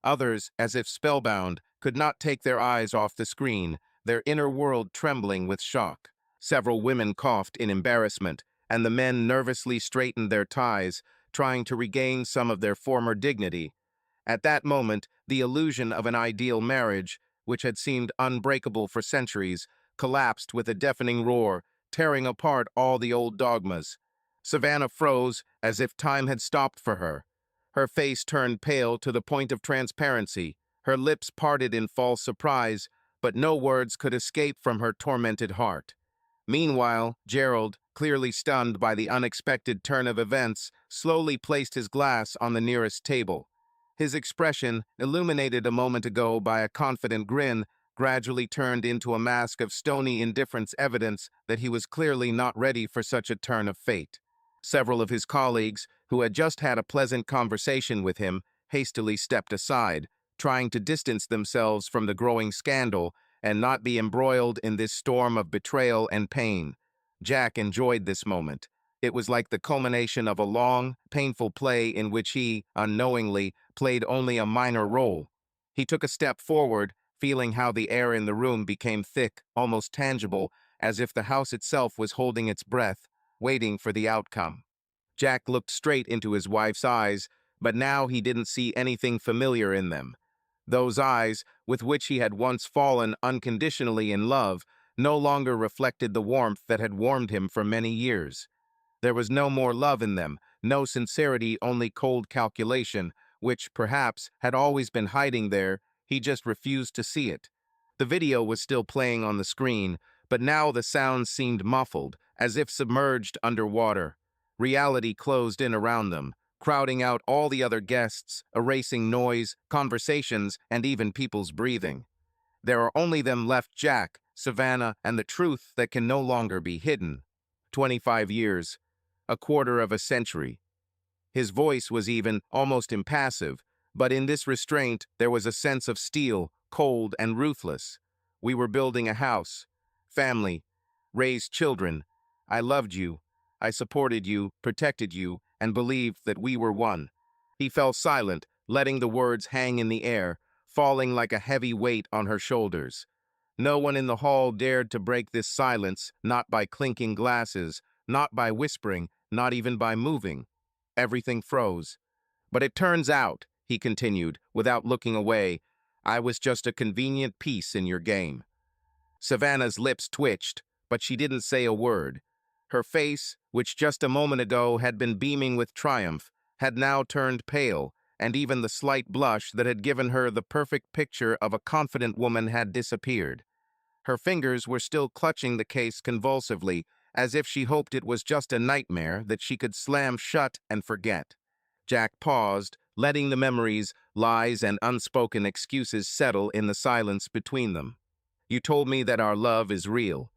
Others, as if spellbound, could not take their eyes off the screen, their inner world trembling with shock. Several women coughed in embarrassment, and the men nervously straightened their ties, trying to regain some of their former dignity. At that moment, the illusion of an ideal marriage, which had seemed unbreakable for centuries, collapsed with a deafening roar, tearing apart all the old dogmas. Savannah froze as if time had stopped for her. Her face turned pale to the point of transparency, her lips parted in false surprise, but no words could escape from her tormented heart. Meanwhile, Gerald, clearly stunned by the unexpected turn of events, slowly placed his glass on the nearest table. His expression, illuminated a moment ago by a confident grin, gradually turned into a mask of stony indifference, evidence that he was clearly not ready for such a turn of fate. Several of his colleagues, who had just had a pleasant conversation with him, hastily stepped aside, trying to distance themselves from the growing scandal and not be embroiled in this storm of betrayal and pain. Jack enjoyed this moment. It was like the culmination of a long, painful play in which he, unknowingly, played only a minor role. He took a step forward, feeling how the air in the room became thick, almost tangible, as if the house itself was holding its breath, waiting for the outcome. Jack looked straight into his wife's eyes, but now he didn't see anything familiar in them. Those eyes, with which he had once fallen unconditionally in love, no longer reflected the warmth that had warmed him for many years. There was no more love in them, no sincerity, only cold calculation, which, perhaps, had always been hiding there. He just refused to see it. The video was still playing on the screen, but now the sounds seemed muffled, as if submerged underwater. Reality closed in around them, crowding out all the other guests, erasing noise, conversations, and even people's breathing. There are only them left: Jack, Savannah, and the truth that can no longer be hidden. 25 years, a quarter of a century. His voice was even almost impassive, but in this restraint there was a sense of steel, cold and ruthless. We were building a house, family, raised children. I loved you. I supported you, protected you, and believed that we were one. He fell silent, letting the words hang in the air, falling like a heavy weight on her shoulders. No one in the hall dared to break this silence, not by clinking glasses, not by whispering, not even by moving. Everything froze. But it turns out, he continued, without looking away, I was just a convenient piece in your game. Savannah's lips twitched, but she didn't say a word. Her face, which just a moment ago had been beaming with triumph, had now turned pale, and even the slight blush that had given her the perfect picture of a confident woman had disappeared. Her fingers were still clutching the case convulsively, as if she hoped it was just a nightmare that she could slam shut and forget. Jack paused, letting the memories, lies, and unspoken excuses settle in the silence between them. You told me that our love is real.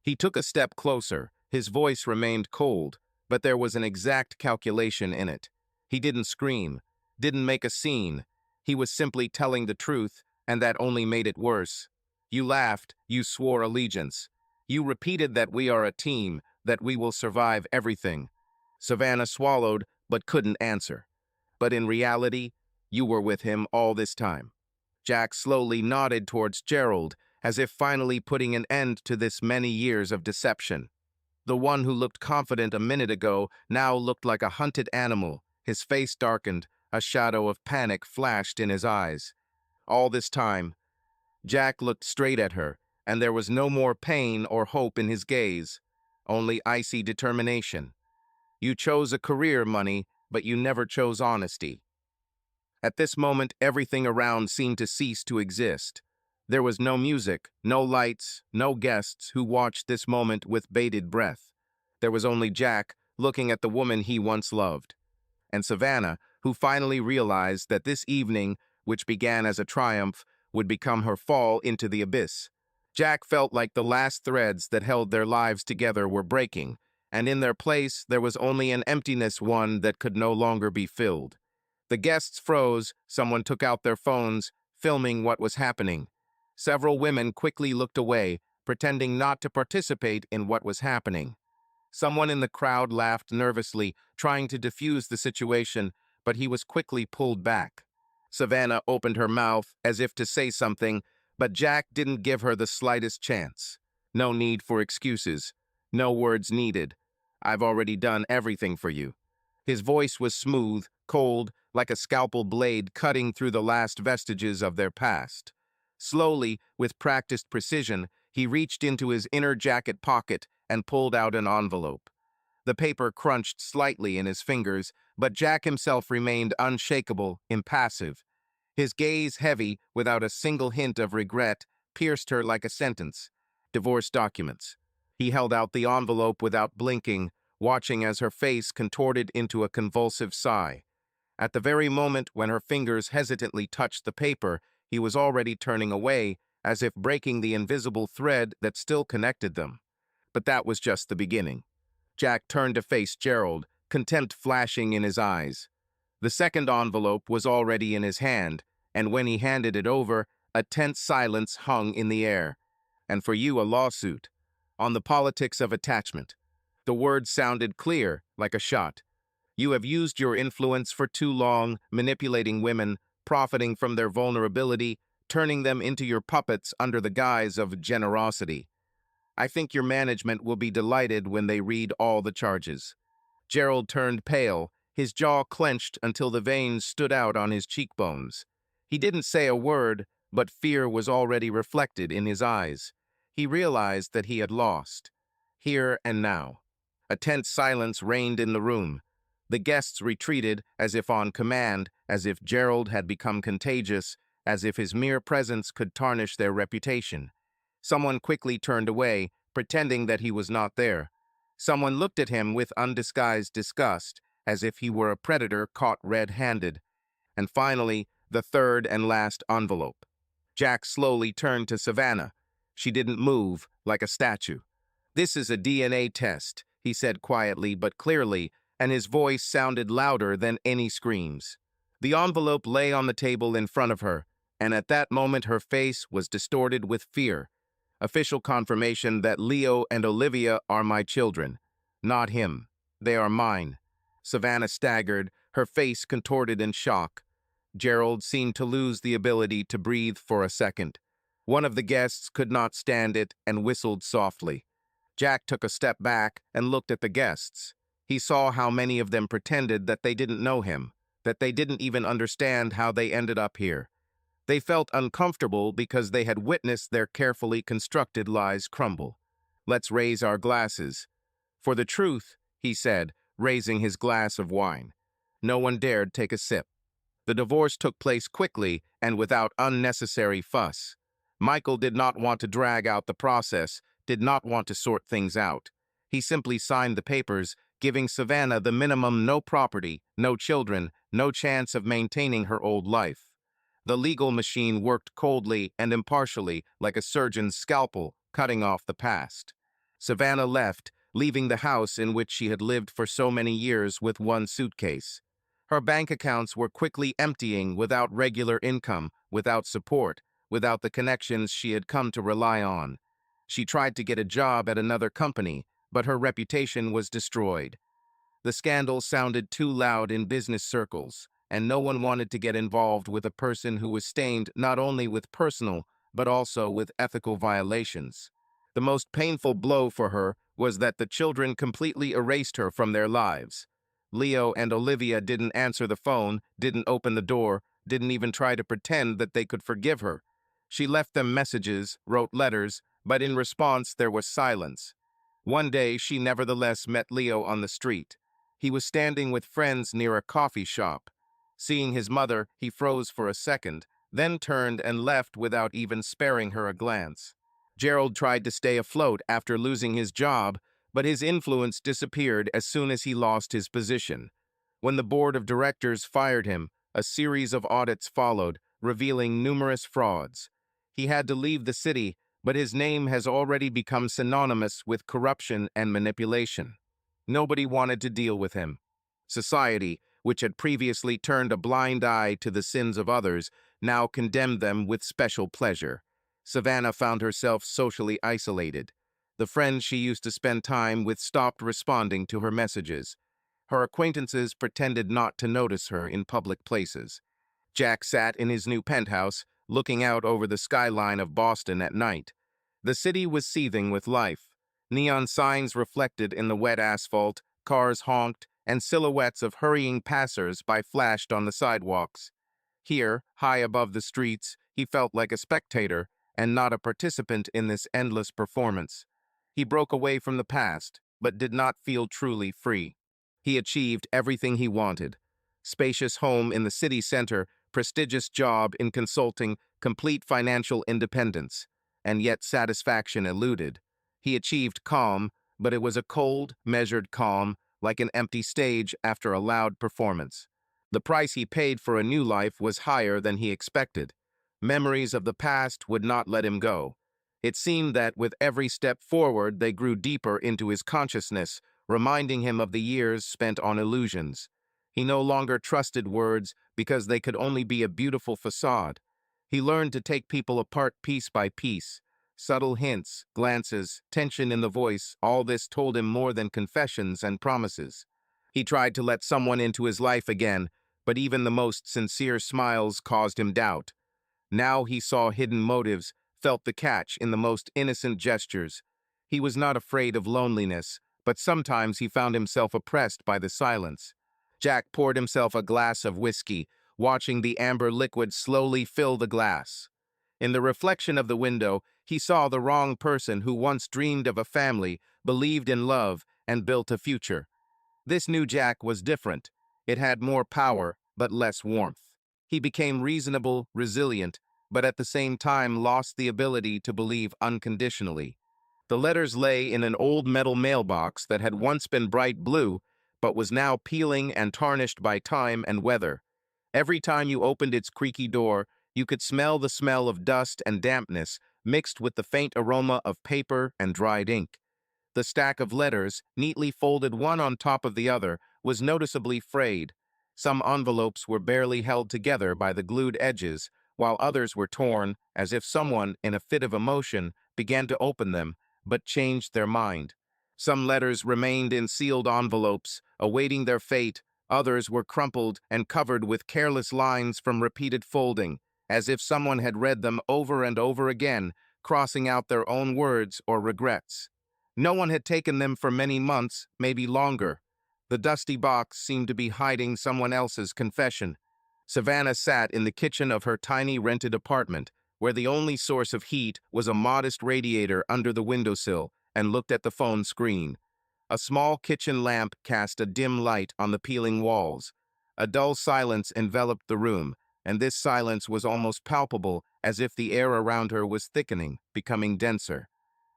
He took a step closer. His voice remained cold, but there was an exact calculation in it. He didn't scream, didn't make a scene. He was simply telling the truth, and that only made it worse. You laughed, you swore allegiance. You repeated that we are a team, that we will survive everything. Savannah swallowed, but couldn't answer. But in reality, you were with him all this time. Jack slowly nodded towards Gerald, as if finally putting an end to this many years of deception. The one who looked confident a minute ago now looked like a hunted animal. His face darkened, a shadow of panic flashed in his eyes. All this time, Jack looked straight at her, and there was no more pain or hope in his gaze, only icy determination. You chose a career, money, but you never chose honesty. At this moment, everything around seemed to cease to exist. There was no music, no lights, no guests who watched this moment with bated breath. There was only Jack, looking at the woman he once loved. And Savannah, who finally realized that this evening, which began as a triumph, would become her fall into the abyss. Jack felt like the last threads that held their lives together were breaking, and in their place there was only an emptiness, one that could no longer be filled. The guests froze, someone took out their phones, filming what was happening. Several women quickly looked away, pretending not to participate in what was happening. Someone in the crowd laughed nervously, trying to defuse the situation, but he was quickly pulled back. Savannah opened her mouth as if to say something, but Jack didn't give her the slightest chance. No need for excuses. No words needed. I've already done everything for you. His voice was smooth, cold, like a scalpel blade cutting through the last vestiges of their past. Slowly, with practiced precision, he reached into his inner jacket pocket and pulled out an envelope. The paper crunched slightly in his fingers, but Jack himself remained unshakable, impassive. His gaze, heavy, without a single hint of regret, pierced her like a sentence. Divorce documents. He held out the envelope without blinking, watching as her face contorted into a convulsive sigh. At the very moment when her fingers hesitantly touched the paper, he was already turning away, as if breaking the invisible thread that still connected them. But that was just the beginning. Jack turned to face Gerald, contempt flashing in his eyes. The second envelope was already in his hand, and when he handed it over, a tense silence hung in the air. And for you, a lawsuit. On the politics of attachment. The words sounded clear, like a shot. You have used your influence for too long, manipulating women, profiting from their vulnerability, turning them into your puppets under the guise of generosity. I think your management will be delighted when they read all the charges. Gerald turned pale, his jaw clenched until the veins stood out on his cheekbones. He didn't say a word, but fear was already reflected in his eyes. He realized that he had lost. Here and now. A tense silence reigned in the room. The guests retreated as if on command, as if Gerald had become contagious, as if his mere presence could tarnish their reputation. Someone quickly turned away, pretending that he was not there. Someone looked at him with undisguised disgust, as if he were a predator caught red-handed. And finally, the third and last envelope. Jack slowly turned to Savannah. She didn't move, like a statue. This is a DNA test, he said quietly but clearly, and his voice sounded louder than any screams. The envelope lay on the table in front of her, and at that moment her face was distorted with fear. Official confirmation that Leo and Olivia are my children. Not him. They are mine. Savannah staggered, her face contorted in shock. Gerald seemed to lose the ability to breathe for a second. One of the guests could not stand it and whistled softly. Jack took a step back and looked at the guests. He saw how many of them pretended that they didn't know him, that they didn't even understand how they ended up here. They felt uncomfortable because they had witnessed their carefully constructed lies crumble. Let's raise our glasses. For the truth, he said, raising his glass of wine. No one dared take a sip. The divorce took place quickly and without unnecessary fuss. Michael did not want to drag out the process, did not want to sort things out. He simply signed the papers, giving Savannah the minimum: no property, no children, no chance of maintaining her old life. The legal machine worked coldly and impartially, like a surgeon's scalpel, cutting off the past. Savannah left, leaving the house in which she had lived for so many years with one suitcase. Her bank accounts were quickly emptying without regular income, without support, without the connections she had come to rely on. She tried to get a job at another company, but her reputation was destroyed. The scandal sounded too loud in business circles, and no one wanted to get involved with a person who was stained not only with personal, but also with ethical violations. The most painful blow for her was that the children completely erased her from their lives. Leo and Olivia didn't answer the phone, didn't open the door, didn't even try to pretend that they could forgive her. She left them messages, wrote letters, but in response there was silence. One day she nevertheless met Leo on the street. He was standing with friends near a coffee shop. Seeing his mother, he froze for a second, then turned and left without even sparing her a glance. Gerald tried to stay afloat after losing his job, but his influence disappeared as soon as he lost his position. When the board of directors fired him, a series of audits followed, revealing numerous frauds. He had to leave the city, but his name has already become synonymous with corruption and manipulation. Nobody wanted to deal with him. Society, which had previously turned a blind eye to the sins of others, now condemned them with special pleasure. Savannah found herself socially isolated. The friends she used to spend time with stopped responding to her messages. Her acquaintances pretended not to notice her in public places. Jack sat in his new penthouse, looking out over the skyline of Boston at night. The city was seething with life. Neon signs reflected in the wet asphalt, cars honked, and silhouettes of hurrying passers-by flashed on the sidewalks. Here, high above the streets, he felt like a spectator and not a participant in this endless performance. He broke away from the past, but did not feel truly free. He achieved everything he wanted. Spacious home in the city center, prestigious job in consulting, complete financial independence. And yet satisfaction eluded. He achieved calm, but it was a cold, measured calm, like an empty stage after a loud performance. The price he paid for a new life was higher than he expected. Memories of the past would not let him go. It seemed that with every step forward they grew deeper into his consciousness, reminding him of the years spent on illusions. He no longer trusted words because they could only be a beautiful facade. He learned to take people apart piece by piece. Subtle hints, glances, tension in the voice, all this told him more than confessions and promises. He tried to let someone into his life again, but even the most sincere smiles caused him doubt. Now he saw hidden motives, felt the catch in the most innocent gestures. He was not afraid of loneliness, but sometimes he found himself oppressed by the silence. Jack poured himself a glass of whiskey, watching the amber liquid slowly fill the glass. In the reflection of the window, he saw the wrong person who once dreamed of a family, believed in love, and built a future. This new Jack was different. It had more power, but less warmth. He became reasonable, resilient, but at the same time lost the ability to believe unconditionally. The letters lay in an old metal mailbox that had once been bright blue, but was now peeling and tarnished by time and weather. Every time you opened its creaky door, you could smell the smell of dust and dampness mixed with the faint aroma of paper and dried ink. The stack of letters, neatly folded one on top of the other, was noticeably frayed. Some envelopes were barely held together by the glued edges, while others were torn, as if someone, in a fit of emotion, began to open them, but changed their mind. Some letters remained in sealed envelopes, awaiting their fate. Others were crumpled and covered with careless lines from repeated folding, as if someone had read them over and over again, crossing out their own words or regrets. No one had taken them for many months, maybe longer. The dusty box seemed to be hiding someone else's confession. Savannah sat in the kitchen of her tiny rented apartment, where the only source of heat was a modest radiator under the windowsill, and looked at the phone screen. A small kitchen lamp cast a dim light on the peeling walls. A dull silence enveloped the room, and this silence was almost palpable, as if the air around her was thickening, becoming denser.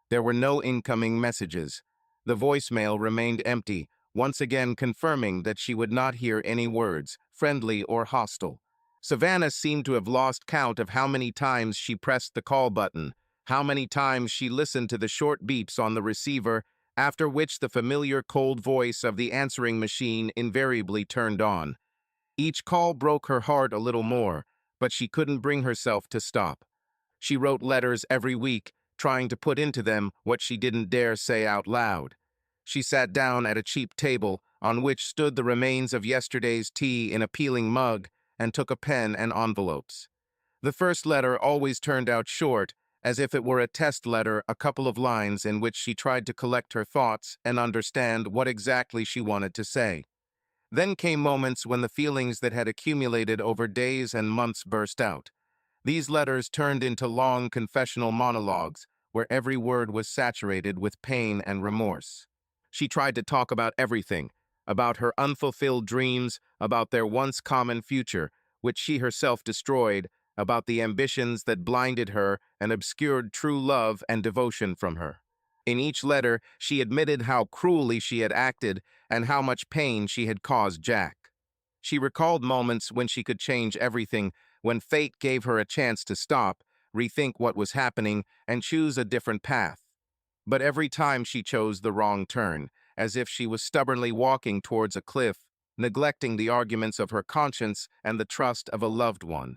There were no incoming messages. The voicemail remained empty, once again confirming that she would not hear any words, friendly or hostile. Savannah seemed to have lost count of how many times she pressed the call button, how many times she listened to the short beeps on the receiver, after which the familiar cold voice of the answering machine invariably turned on. Each call broke her heart a little more, but she couldn't bring herself to stop. She wrote letters every week, trying to put into them what she didn't dare say out loud. She sat down at a cheap table on which stood the remains of yesterday's tea in a peeling mug and took a pen and envelopes. The first letter always turned out short, as if it were a test letter, a couple of lines in which she tried to collect her thoughts and understand what exactly she wanted to say. Then came moments when the feelings that had accumulated over days and months burst out. These letters turned into long confessional monologues, where every word was saturated with pain and remorse. She tried to talk about everything, about her unfulfilled dreams, about their once common future, which she herself destroyed, about the ambitions that blinded her and obscured true love and devotion from her. In each letter, she admitted how cruelly she had acted and how much pain she had caused Jack. She recalled moments when she could change everything, when fate gave her a chance to stop, rethink what was happening, and choose a different path. But every time she chose the wrong turn, as if she was stubbornly walking towards a cliff, neglecting the arguments of her conscience and the trust of a loved one.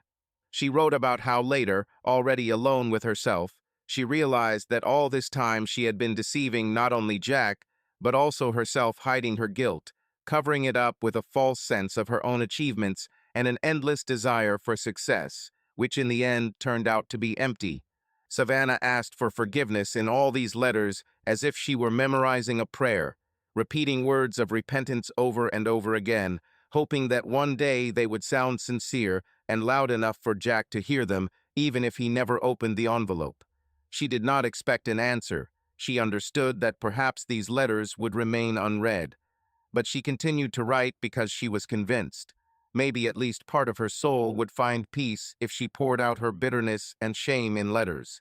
She wrote about how later, already alone with herself, she realized that all this time she had been deceiving not only Jack, but also herself, hiding her guilt, covering it up with a false sense of her own achievements and an endless desire for success, which in the end turned out to be empty. Savannah asked for forgiveness in all these letters as if she were memorizing a prayer, repeating words of repentance over and over again, hoping that one day they would sound sincere and loud enough for Jack to hear them, even if he never opened the envelope. She did not expect an answer. She understood that perhaps these letters would remain unread. But she continued to write because she was convinced. Maybe at least part of her soul would find peace if she poured out her bitterness and shame in letters.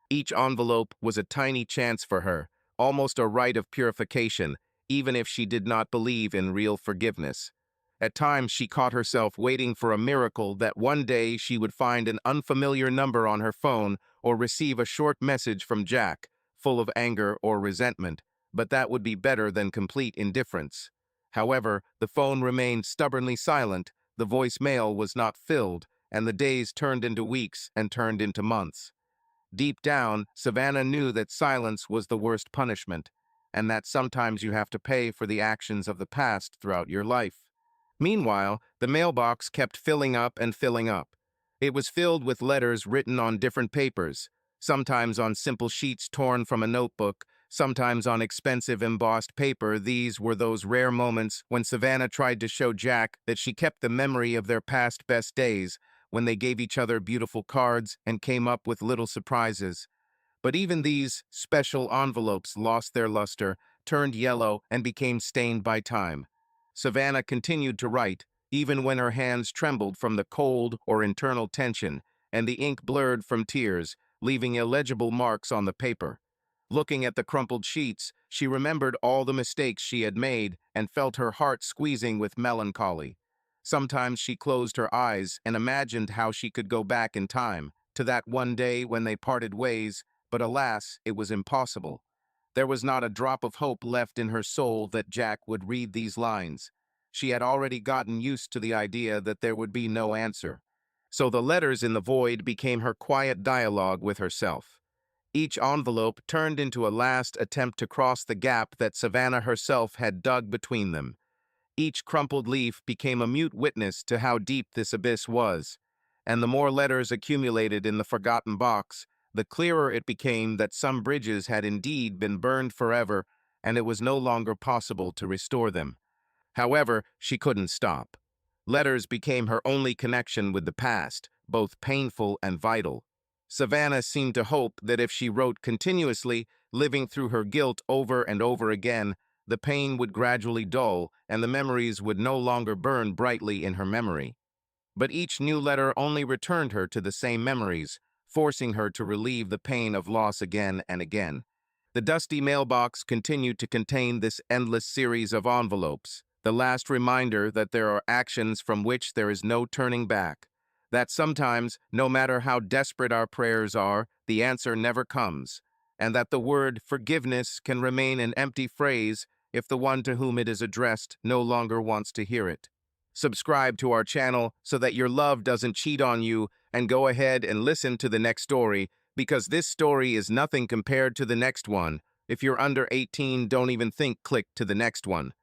Each envelope was a tiny chance for her, almost a rite of purification, even if she did not believe in real forgiveness. At times, she caught herself waiting for a miracle, that one day she would find an unfamiliar number on her phone or receive a short message from Jack, full of anger or resentment, but that would be better than complete indifference. However, the phone remained stubbornly silent, the voicemail was not filled, and the days turned into weeks and turned into months. Deep down, Savannah knew that silence was the worst punishment, and that sometimes you have to pay for the actions of the past throughout your life. Meanwhile, the mailbox kept filling up and filling up. It was filled with letters written on different papers, sometimes on simple sheets torn from a notebook, sometimes on expensive embossed paper. These were those rare moments when Savannah tried to show Jack that she kept the memory of their past best days, when they gave each other beautiful cards and came up with little surprises. But even these special envelopes lost their luster, turned yellow, and became stained by time. Savannah continued to write, even when her hands trembled from the cold or internal tension, and the ink blurred from tears, leaving illegible marks on the paper. Looking at the crumpled sheets, she remembered all the mistakes she had made and felt her heart squeezing with melancholy. Sometimes she closed her eyes and imagined how she could go back in time, to that one day when they parted ways, but alas, it was impossible. There was not a drop of hope left in her soul that Jack would read these lines. She had already gotten used to the idea that there would be no answer. So the letters in the void became her quiet dialogue with herself. Each envelope turned into a last attempt to cross the gap that Savannah herself had dug between them. Each crumpled leaf became a mute witness to how deep this abyss was, and the more letters accumulated in the forgotten box, the clearer it became that some bridges had indeed been burned forever, and it was no longer possible to restore them. However, she couldn't stop. Letters became her only connection with the past, both painful and vital. Savannah seemed to hope that if she wrote continuously, living through her guilt over and over again, the pain would gradually dull and the memories would no longer burn brightly in her memory. But each new letter only returned her to the same memories, forcing her to relieve the pain of loss again and again. The dusty mailbox continued to contain this endless series of envelopes, the last reminder that there are actions from which there is no turning back, that sometimes, no matter how desperate our prayers are, the answer never comes, and that the word forgiveness can remain an empty phrase if the one to whom it is addressed no longer wants to hear it. Subscribe to our channel so that your love doesn't cheat on you, and go ahead and listen to the next story, because this story is nothing compared to the next one. If you're under 18, don't even think click to the next one.